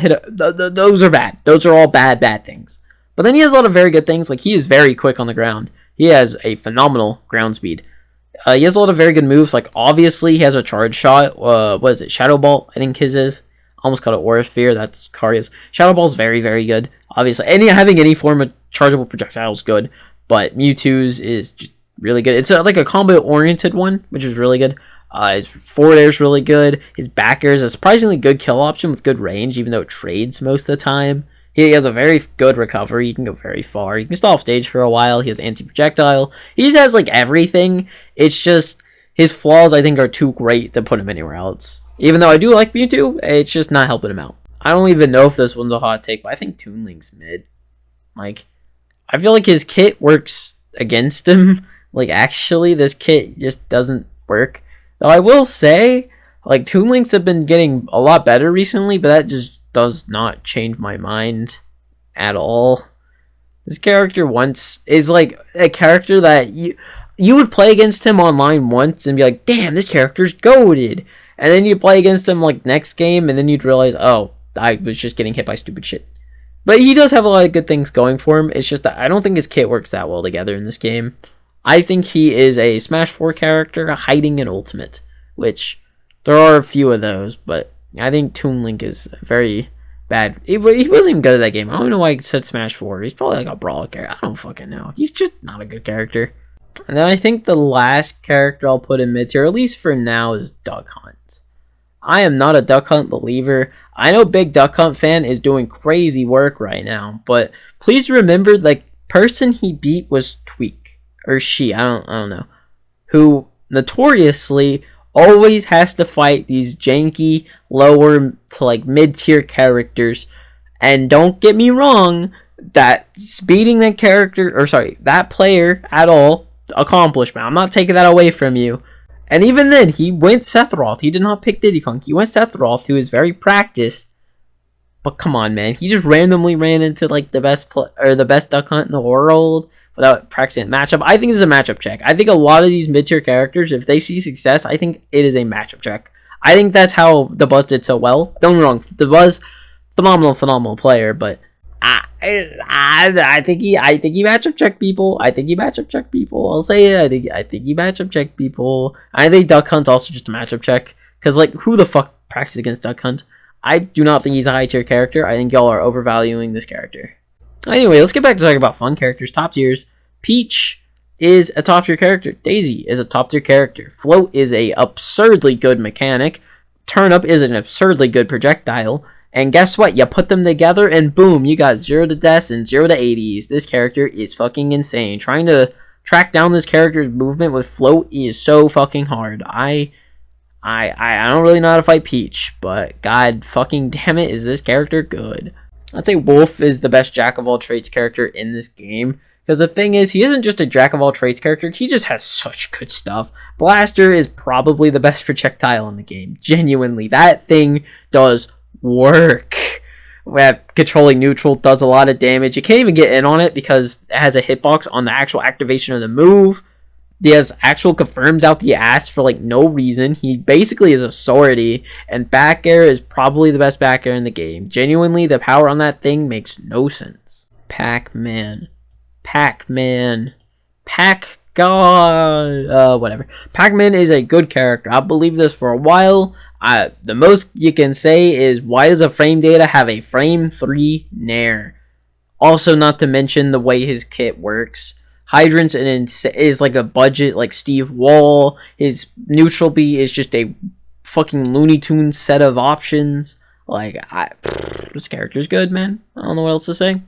those are bad. Those are all bad things. But then he has a lot of very good things, like he is very quick on the ground. He has a phenomenal ground speed. He has a lot of very good moves. Like, obviously, he has a charge shot. What is it? Shadow Ball, I think his is. Almost called it Aura Sphere. That's Karia's. Shadow Ball is very, very good. Obviously, having any form of chargeable projectile is good. But Mewtwo's is just really good. It's like a combo-oriented one, which is really good. His forward air is really good. His back air is a surprisingly good kill option with good range, even though it trades most of the time. He has a very good recovery. He can go very far. He can stall off stage for a while. He has anti-projectile. He just has, like, everything. It's just, his flaws, I think, are too great to put him anywhere else. Even though I do like Mewtwo, it's just not helping him out. I don't even know if this one's a hot take, but I think Toon Link's mid. Like, I feel like his kit works against him. Like, actually, this kit just doesn't work. Though I will say, like, Toon Links have been getting a lot better recently, but that just does not change my mind at all. This character once is like a character that you would play against him online once and be like, damn, this character's goated. And then you play against him like next game and then you'd realize, oh, I was just getting hit by stupid shit. But he does have a lot of good things going for him. It's just that I don't think his kit works that well together in this game. I think he is a Smash 4 character hiding an ultimate, which there are a few of those, but I think Toon Link is very bad. He wasn't even good at that game. I don't know why I said Smash 4. He's probably like a brawl character. I don't fucking know. He's just not a good character. And then I think the last character I'll put in mid-tier, at least for now, is Duck Hunt. I am not a Duck Hunt believer. I know Big Duck Hunt fan is doing crazy work right now, but please remember, like, person he beat was Tweak. Or she, I don't know. Who notoriously always has to fight these janky lower to like mid-tier characters. And don't get me wrong, that beating that character, or sorry, that player at all, accomplishment. I'm not taking that away from you. And even then, he went Sephiroth. He did not pick Diddy Kong. He went Sephiroth, who is very practiced. But come on, man. He just randomly ran into like the best the best Duck Hunt in the world without practicing matchup. I think this is a matchup check. I think a lot of these mid-tier characters, if they see success, I think it is a matchup check. I think that's how the Buzz did so well. Don't get me wrong, the Buzz, phenomenal player, but I think he matchup checked people. I'll say it. I think he matchup checked people. I think Duck Hunt's also just a matchup check, because like, who the fuck practices against Duck Hunt? I do not think he's a high tier character. I think y'all are overvaluing this character. Anyway, let's get back to talking about fun characters, top tiers. Peach is a top tier character. Daisy is a top tier character. Float is a absurdly good mechanic. Turnip is an absurdly good projectile. And guess what? You put them together and boom, you got 0 to deaths and 0 to 80s. This character is fucking insane. Trying to track down this character's movement with Float is so fucking hard. I don't really know how to fight Peach, but god fucking damn it, is this character good. I'd say Wolf is the best jack of all trades character in this game, because the thing is, he isn't just a jack of all trades character, he just has such good stuff. Blaster is probably the best projectile in the game. Genuinely, that thing does work. Controlling neutral does a lot of damage. You can't even get in on it because it has a hitbox on the actual activation of the move. He has actual confirms out the ass for like no reason. He basically is a sortie, and back air is probably the best back air in the game. Genuinely, the power on that thing makes no sense. Pac-Man, whatever. Pac-Man is a good character. I believe this for a while. The most you can say is, why does a frame data have a frame 3 nair? Also, not to mention the way his kit works. Hydrant's is like a budget, like Steve Wall. His neutral B is just a fucking Looney Tunes set of options. Like, this character's good, man. I don't know what else to say.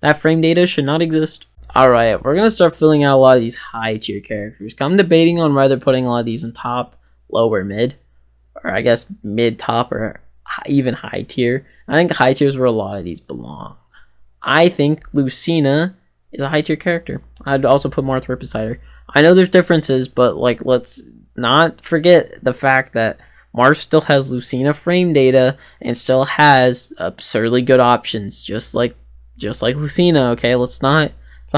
That frame data should not exist. Alright, we're gonna start filling out a lot of these high tier characters. I'm debating on whether putting a lot of these in top, low, or mid. Or I guess mid, top, or even high tier. I think high tier is where a lot of these belong. I think Lucina is a high tier character. I'd also put Marth beside her. I know there's differences, but like, let's not forget the fact that Marth still has Lucina frame data and still has absurdly good options, just like Lucina. Okay, let's not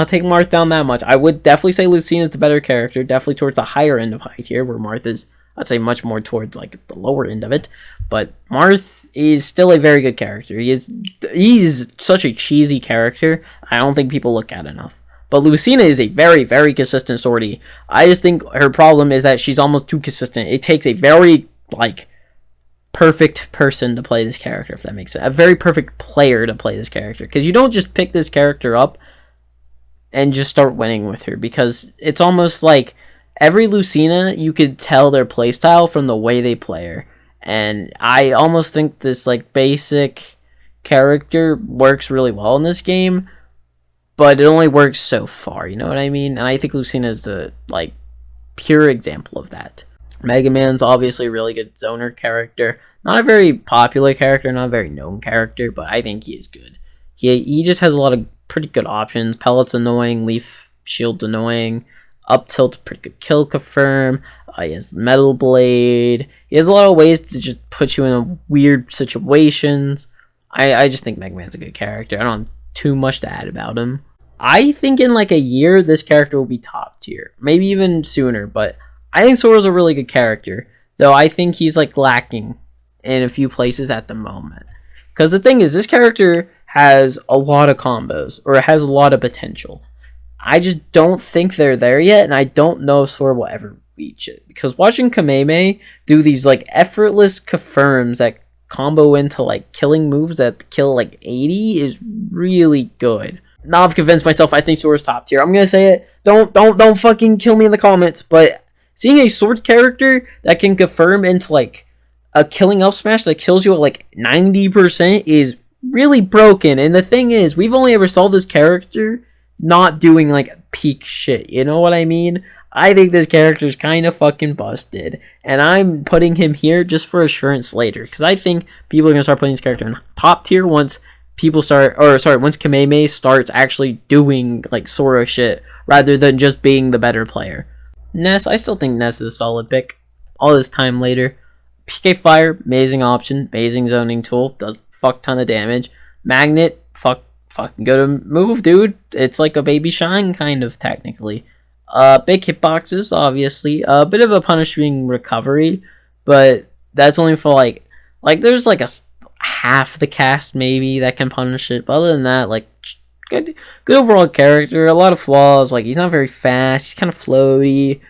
take Marth down that much. I would definitely say Lucina is the better character, definitely towards the higher end of high tier, where Marth is, I'd say, much more towards like the lower end of it. But Marth is still a very good character. He's such a cheesy character. I don't think people look at enough. But Lucina is a very, very consistent sortie. I just think her problem is that she's almost too consistent. It takes a very, like, perfect person to play this character, if that makes sense. A very perfect player to play this character. Because you don't just pick this character up and just start winning with her. Because it's almost like every Lucina, you could tell their playstyle from the way they play her. And I almost think this, like, basic character works really well in this game, but it only works so far, you know what I mean? And I think Lucina is the, like, pure example of that. Mega Man's obviously a really good zoner character. Not a very popular character, not a very known character, but I think he is good. He just has a lot of pretty good options. Pellet's annoying, Leaf Shield's annoying, Up Tilt's pretty good kill confirm. He has Metal Blade. He has a lot of ways to just put you in weird situations. I just think Mega Man's a good character. I don't have too much to add about him. I think in like a year, this character will be top tier. Maybe even sooner, but I think Sora's a really good character. Though I think he's like lacking in a few places at the moment. Because the thing is, this character has a lot of combos, or it has a lot of potential. I just don't think they're there yet, and I don't know if Sora will ever reach it. Because watching Kameme do these like effortless confirms that combo into like killing moves that kill like 80 is really good. Now I've convinced myself I think Sora's top tier. I'm gonna say it. Don't fucking kill me in the comments, but seeing a sword character that can confirm into like a killing up smash that kills you at like 90% is really broken. And the thing is, we've only ever saw this character not doing like peak shit. You know what I mean? I think this character is kind of fucking busted, and I'm putting him here just for assurance later, because I think people are gonna start putting this character in top tier once once Kameme starts actually doing like Sora shit rather than just being the better player. Ness, I still think Ness is a solid pick. All this time later, PK Fire, amazing option, amazing zoning tool, does fuck ton of damage. Magnet, fucking go to move, dude. It's like a Baby Shine kind of technically. Big hitboxes, obviously. A bit of a punishing recovery, but that's only for like there's like a half the cast maybe that can punish it. But other than that, like good overall character. A lot of flaws. Like he's not very fast. He's kind of floaty.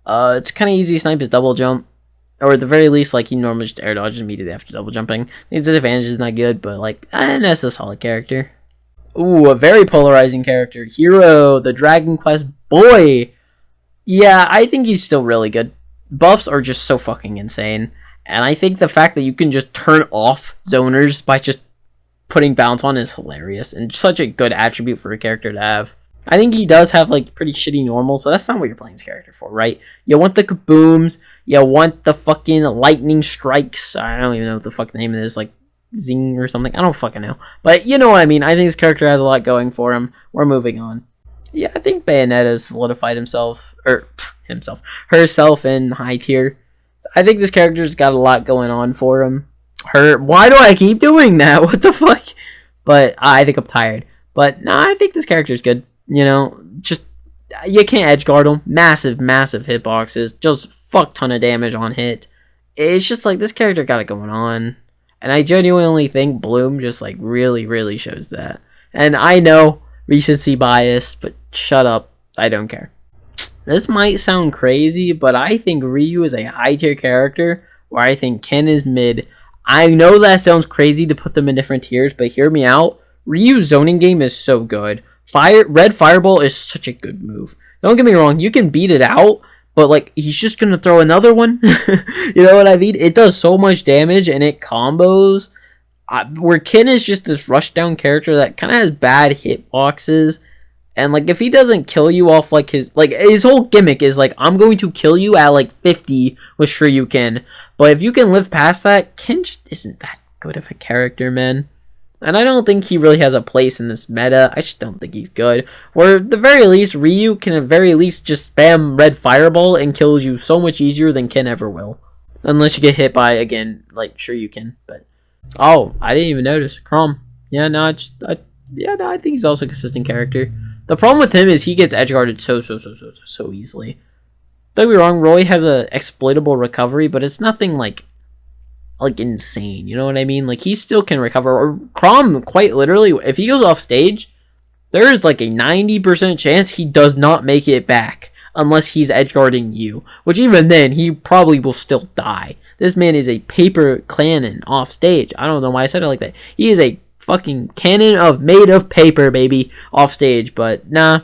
It's kind of easy to snipe his double jump, or at the very least, like he normally just air dodges immediately after double jumping. His disadvantage is not good, but like that's a solid character. Ooh, a very polarizing character. Hero, the Dragon Quest boy. Yeah, I think he's still really good. Buffs are just so fucking insane. And I think the fact that you can just turn off zoners by just putting bounce on is hilarious. And such a good attribute for a character to have. I think he does have like pretty shitty normals, but that's not what you're playing this character for, right? You want the kabooms. You want the fucking lightning strikes. I don't even know what the fuck name it is. Like Zing or something. I don't fucking know. But you know what I mean. I think this character has a lot going for him. We're moving on. Yeah, I think Bayonetta solidified herself in high tier. I think this character's got a lot going on for him. Why do I keep doing that? What the fuck? But I think I'm tired. But nah, I think this character's good. You know, just you can't edge guard him. Massive hitboxes. Just fuck ton of damage on hit. It's just like this character got it going on. And I genuinely think Bloom just like really shows that. And I know recency bias, but shut up. I don't care. This might sound crazy, but I think Ryu is a high tier character where I think Ken is mid. I know that sounds crazy to put them in different tiers, but hear me out. Ryu's zoning game is so good. Red Fireball is such a good move. Don't get me wrong, you can beat it out, but like he's just gonna throw another one. You know what I mean? It does so much damage and it combos. Where Ken is just this rushdown character that kind of has bad hitboxes, and like if he doesn't kill you off like his whole gimmick is like I'm going to kill you at like 50 with Shoryuken, but if you can live past that, Ken just isn't that good of a character, man. And I don't think he really has a place in this meta. I just don't think he's good. Or at the very least, Ryu can at very least just spam Red Fireball and kills you so much easier than Ken ever will. Unless you get hit by, again, like, Shoryuken. But, oh, I didn't even notice. Chrom. Yeah, no, I think he's also a consistent character. The problem with him is he gets edgeguarded so easily. Don't get me wrong, Roy has a exploitable recovery, but it's nothing like insane, you know what I mean? Like he still can recover. Or Chrom, quite literally, if he goes off stage, there is like a 90% chance he does not make it back unless he's edgeguarding you, which even then he probably will still die. This man is a paper cannon off stage. I don't know why I said it like that. He is a fucking cannon made of paper, baby, off stage. But nah,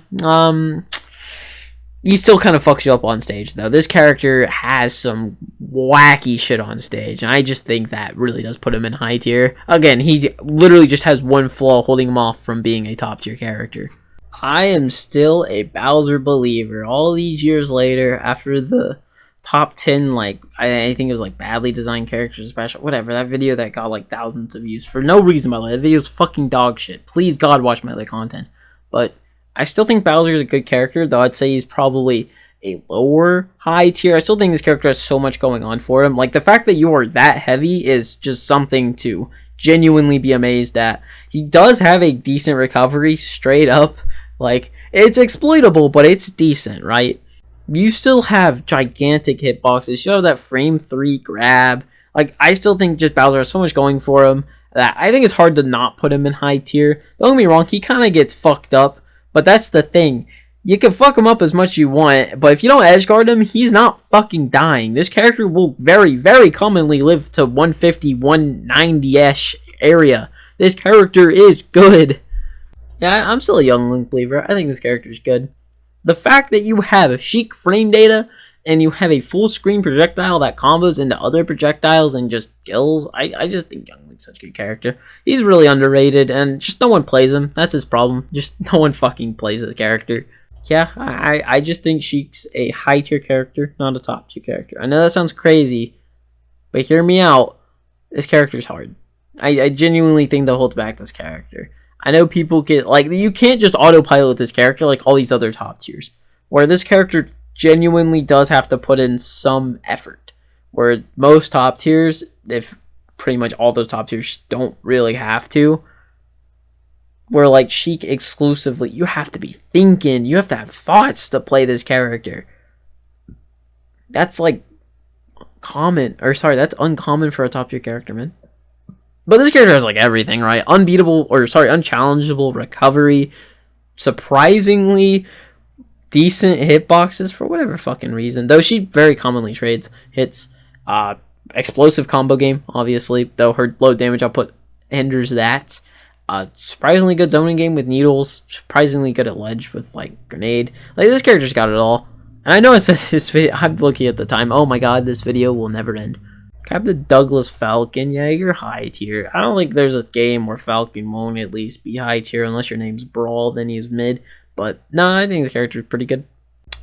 he still kind of fucks you up on stage, though. This character has some wacky shit on stage, and I just think that really does put him in high tier. Again, he literally just has one flaw holding him off from being a top tier character. I am still a Bowser believer. All these years later, after the top 10, like, I think it was like badly designed characters special, whatever, that video that got like thousands of views for no reason, by the way. That video's fucking dog shit. Please, God, watch my other content. But I still think Bowser is a good character, though I'd say he's probably a lower high tier. I still think this character has so much going on for him. Like, the fact that you are that heavy is just something to genuinely be amazed at. He does have a decent recovery, straight up. Like, it's exploitable, but it's decent, right? You still have gigantic hitboxes. You still have that frame 3 grab. Like, I still think just Bowser has so much going for him that I think it's hard to not put him in high tier. Don't get me wrong, he kind of gets fucked up. But that's the thing. You can fuck him up as much as you want, but if you don't edgeguard him, he's not fucking dying. This character will very commonly live to 150, 190-ish area. This character is good. Yeah, I'm still a Young Link believer. I think this character is good. The fact that you have Sheik frame data and you have a full screen projectile that combos into other projectiles and just kills, I just think Young Link's such a good character. He's really underrated and just no one plays him. That's his problem. Just no one fucking plays this character. Yeah, I just think Sheik's a high tier character, not a top tier character. I know that sounds crazy, but hear me out. This character's hard. I genuinely think they'll hold back this character. I know people get like you can't just autopilot this character like all these other top tiers. Where this character genuinely does have to put in some effort. Where most top tiers, if pretty much all those top tiers don't really have to. Where like Sheik exclusively, you have to be thinking, you have to have thoughts to play this character. That's like that's uncommon for a top tier character, man. But this character has like everything, right? Unchallengeable recovery, surprisingly decent hitboxes for whatever fucking reason. Though she very commonly trades hits, explosive combo game, obviously. Though her low damage output hinders that. Surprisingly good zoning game with needles. Surprisingly good at ledge with like grenade. Like this character's got it all. And I know I said this video. I'm looking at the time. Oh my god, this video will never end. Captain Douglas Falcon. Yeah, you're high tier. I don't think there's a game where Falcon won't at least be high tier unless your name's Brawl. Then he's mid. But nah, I think this character's pretty good.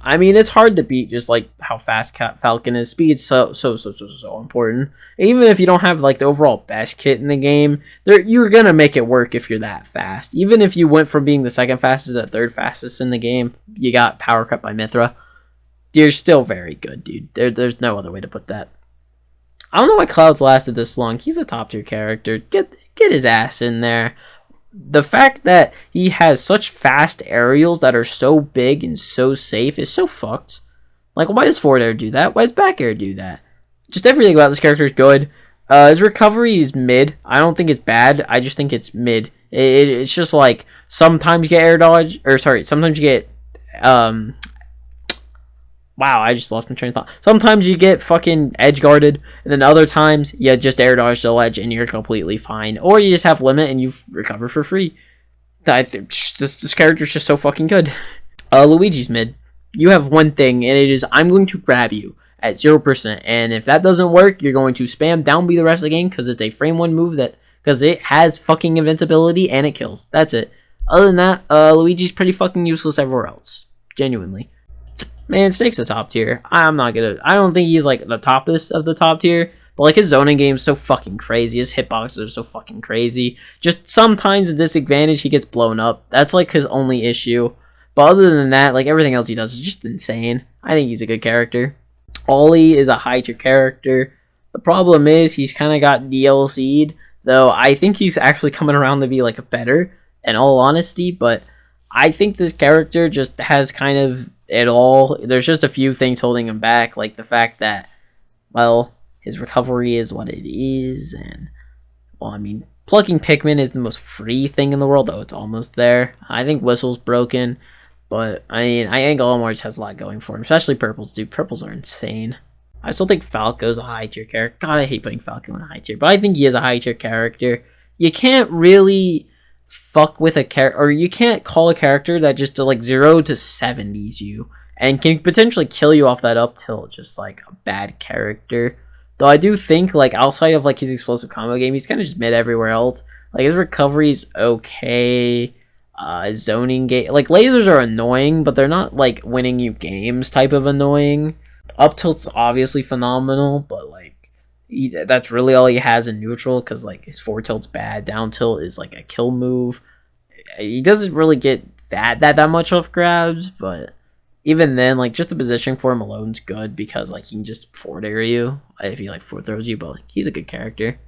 I mean, it's hard to beat just like how fast Falcon is. Speed's so important. Even if you don't have like the overall best kit in the game, you're gonna make it work if you're that fast. Even if you went from being the second fastest to third fastest in the game, you got power cut by Mithra. You're still very good, dude. There's no other way to put that. I don't know why Cloud's lasted this long. He's a top tier character. Get his ass in there. The fact that he has such fast aerials that are so big and so safe is so fucked. Like, why does forward air do that? Why does back air do that? Just everything about this character is good. His recovery is mid. I don't think it's bad. I just think it's mid. It's just like sometimes you get air dodge, sometimes you get wow, I just lost my train of thought. Sometimes you get fucking edge guarded, and then other times you just air dodge the ledge and you're completely fine. Or you just have limit and you recover for free. This character's just so fucking good. Luigi's mid. You have one thing, and it is I'm going to grab you at 0%. And if that doesn't work, you're going to spam down B the rest of the game because it's a frame 1 move because it has fucking invincibility and it kills. That's it. Other than that, Luigi's pretty fucking useless everywhere else. Genuinely. Man, Snake's a top tier. I don't think he's like the toppest of the top tier, but like his zoning game is so fucking crazy. His hitboxes are so fucking crazy. Just sometimes at disadvantage he gets blown up. That's like his only issue. But other than that, like everything else he does is just insane. I think he's a good character. Ollie is a high tier character. The problem is he's kind of got DLC'd, though I think he's actually coming around to be like better, in all honesty. But I think this character just has kind of it all. There's just a few things holding him back, like the fact that, well, his recovery is what it is, and, well, I mean, plucking Pikmin is the most free thing in the world, though it's almost there. I think Whistle's broken, but, I mean, I think Olimar just has a lot going for him, especially Purples, dude. Purples are insane. I still think Falco's a high tier character. God, I hate putting Falco in a high tier, but I think he is a high tier character. You can't really fuck with a character, or you can't call a character that just like 0 to 70s you and can potentially kill you off that up till just like a bad character. Though I do think like outside of like his explosive combo game, he's kind of just mid everywhere else. Like his recovery's okay. Zoning game, like lasers are annoying, but they're not like winning you games type of annoying. Up tilt's obviously phenomenal, but like that's really all he has in neutral, because like his forward tilt's bad. Down tilt is like a kill move. He doesn't really get that much off grabs, but even then, like just the positioning for him alone's good, because like he can just forward air you if he like forward throws you. But like, he's a good character.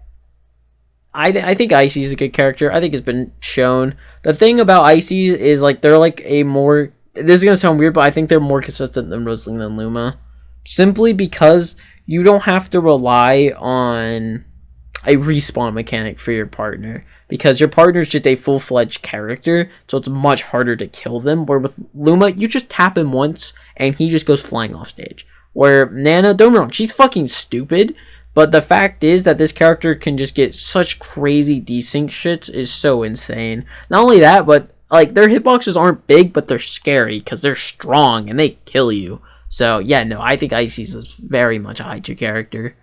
I think Icy's a good character. I think it's been shown. The thing about Icy is like they're like a more, this is gonna sound weird, but I think they're more consistent than Rosaline and Luma, simply because you don't have to rely on a respawn mechanic for your partner, because your partner's just a full-fledged character, so it's much harder to kill them. Where with Luma, you just tap him once and he just goes flying off stage. Where Nana, don't get me wrong, she's fucking stupid, but the fact is that this character can just get such crazy desync shits is so insane. Not only that, but like their hitboxes aren't big, but they're scary because they're strong and they kill you. So, yeah, no, I think Icy's is very much a high tier character.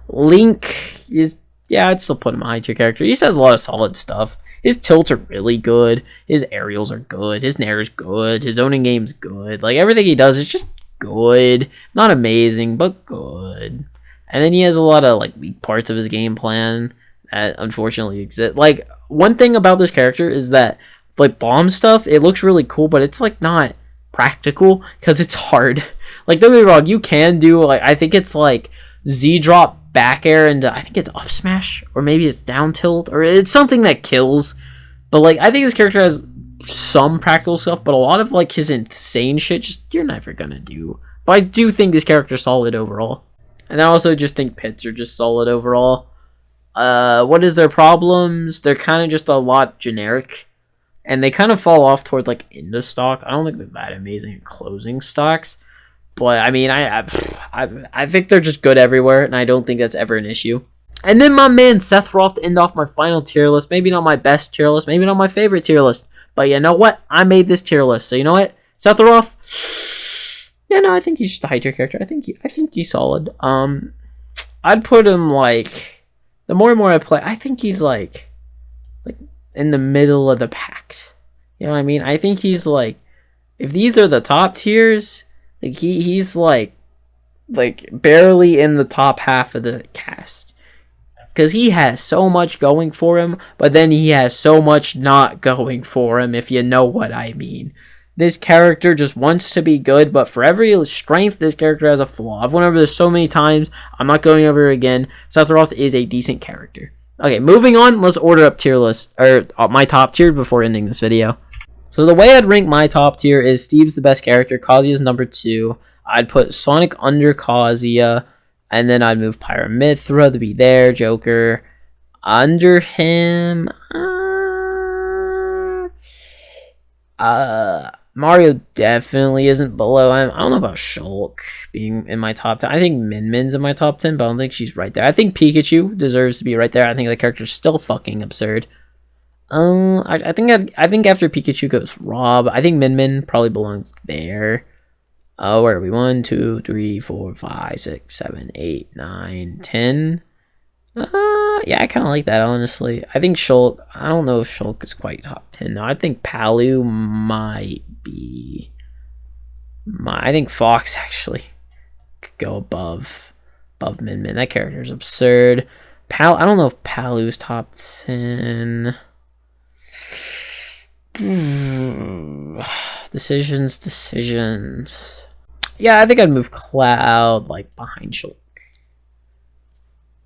Link is, yeah, I'd still put him a high tier character. He just has a lot of solid stuff. his tilts are really good. His aerials are good. His nair's good. His owning game's good. Like, everything he does is just good. Not amazing, but good. And then he has a lot of, like, weak parts of his game plan that unfortunately exist. Like, one thing about this character is that, like, bomb stuff, it looks really cool, but it's, like, not practical because it's hard. Like, don't get me wrong, you can do, like, I think it's, like, Z-drop back air into, I think it's up smash, or maybe it's down tilt, or it's something that kills. But, like, I think this character has some practical stuff, but a lot of, like, his insane shit, just, you're never gonna do. But I do think this character's solid overall. And I also just think pits are just solid overall. What is their problems? They're kind of just a lot generic. And they kind of fall off towards, like, into stock. I don't think they're that amazing at closing stocks. But, I mean, I think they're just good everywhere, and I don't think that's ever an issue. And then my man Sephiroth to end off my final tier list. Maybe not my best tier list, maybe not my favorite tier list. But you know what? I made this tier list. So you know what? Sephiroth, yeah, no, I think he's just a high tier character. I think he's solid. I'd put him, like, the more and more I play, I think he's, like in the middle of the pack. You know what I mean? I think he's, like, if these are the top tiers, like, he's like barely in the top half of the cast. Because he has so much going for him, but then he has so much not going for him, if you know what I mean. This character just wants to be good, but for every strength, this character has a flaw. I've went over this so many times, I'm not going over it again. Sephiroth is a decent character. Okay, moving on, let's order up tier list, or my top tier before ending this video. So the way I'd rank my top tier is Steve's the best character, Kazuya's number 2. I'd put Sonic under Kazuya, and then I'd move Pyramithra to be there, Joker under him. Mario definitely isn't below him. I don't know about Shulk being in my top 10. I think Min Min's in my top 10, but I don't think she's right there. I think Pikachu deserves to be right there. I think the character's still fucking absurd. I think after Pikachu goes Rob. I think Min Min probably belongs there. Where are we? 1, 2, 3, 4, 5, 6, 7, 8, 9, 10. Yeah, I kind of like that, honestly. I think Shulk, I don't know if Shulk is quite top 10 though. I think Palu might be. I think Fox actually could go above Min Min. That character is absurd. I don't know if Palu's top 10. Decisions. Yeah, I think I'd move Cloud, like, behind Shulk.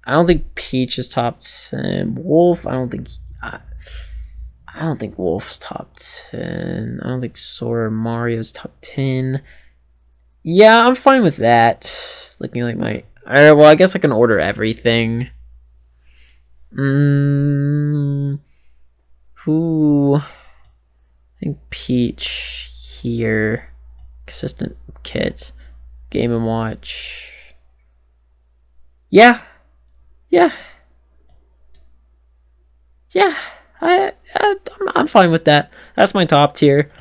I don't think Peach is top 10. Wolf, I don't think Wolf's top 10. I don't think Sora Mario's top 10. Yeah, I'm fine with that. Looking like my... Alright, well, I guess I can order everything. Who... I think Peach here. Consistent kit. Game & Watch. Yeah. I'm fine with that. That's my top tier.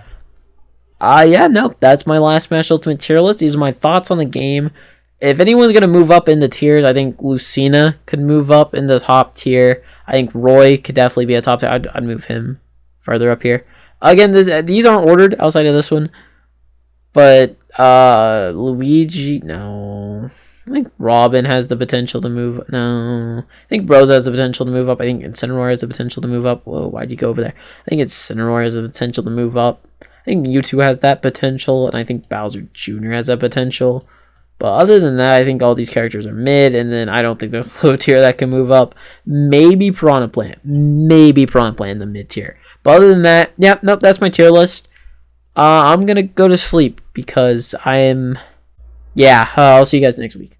Yeah, nope. That's my last Smash Ultimate tier list. These are my thoughts on the game. If anyone's gonna move up in the tiers, I think Lucina could move up in the top tier. I think Roy could definitely be a top tier. I'd move him further up here. Again, these aren't ordered outside of this one. But Luigi, no. I think Robin has the potential to move. No. I think Bros has the potential to move up. I think Incineroar has the potential to move up. Whoa, why'd you go over there? I think Incineroar has the potential to move up. I think Mewtwo has that potential. And I think Bowser Jr. has that potential. But other than that, I think all these characters are mid. And then I don't think there's low tier that can move up. Maybe Piranha Plant. Maybe Piranha Plant in the mid tier. But other than that, yeah, nope, that's my tier list. I'm going to go to sleep because I am... Yeah, I'll see you guys next week.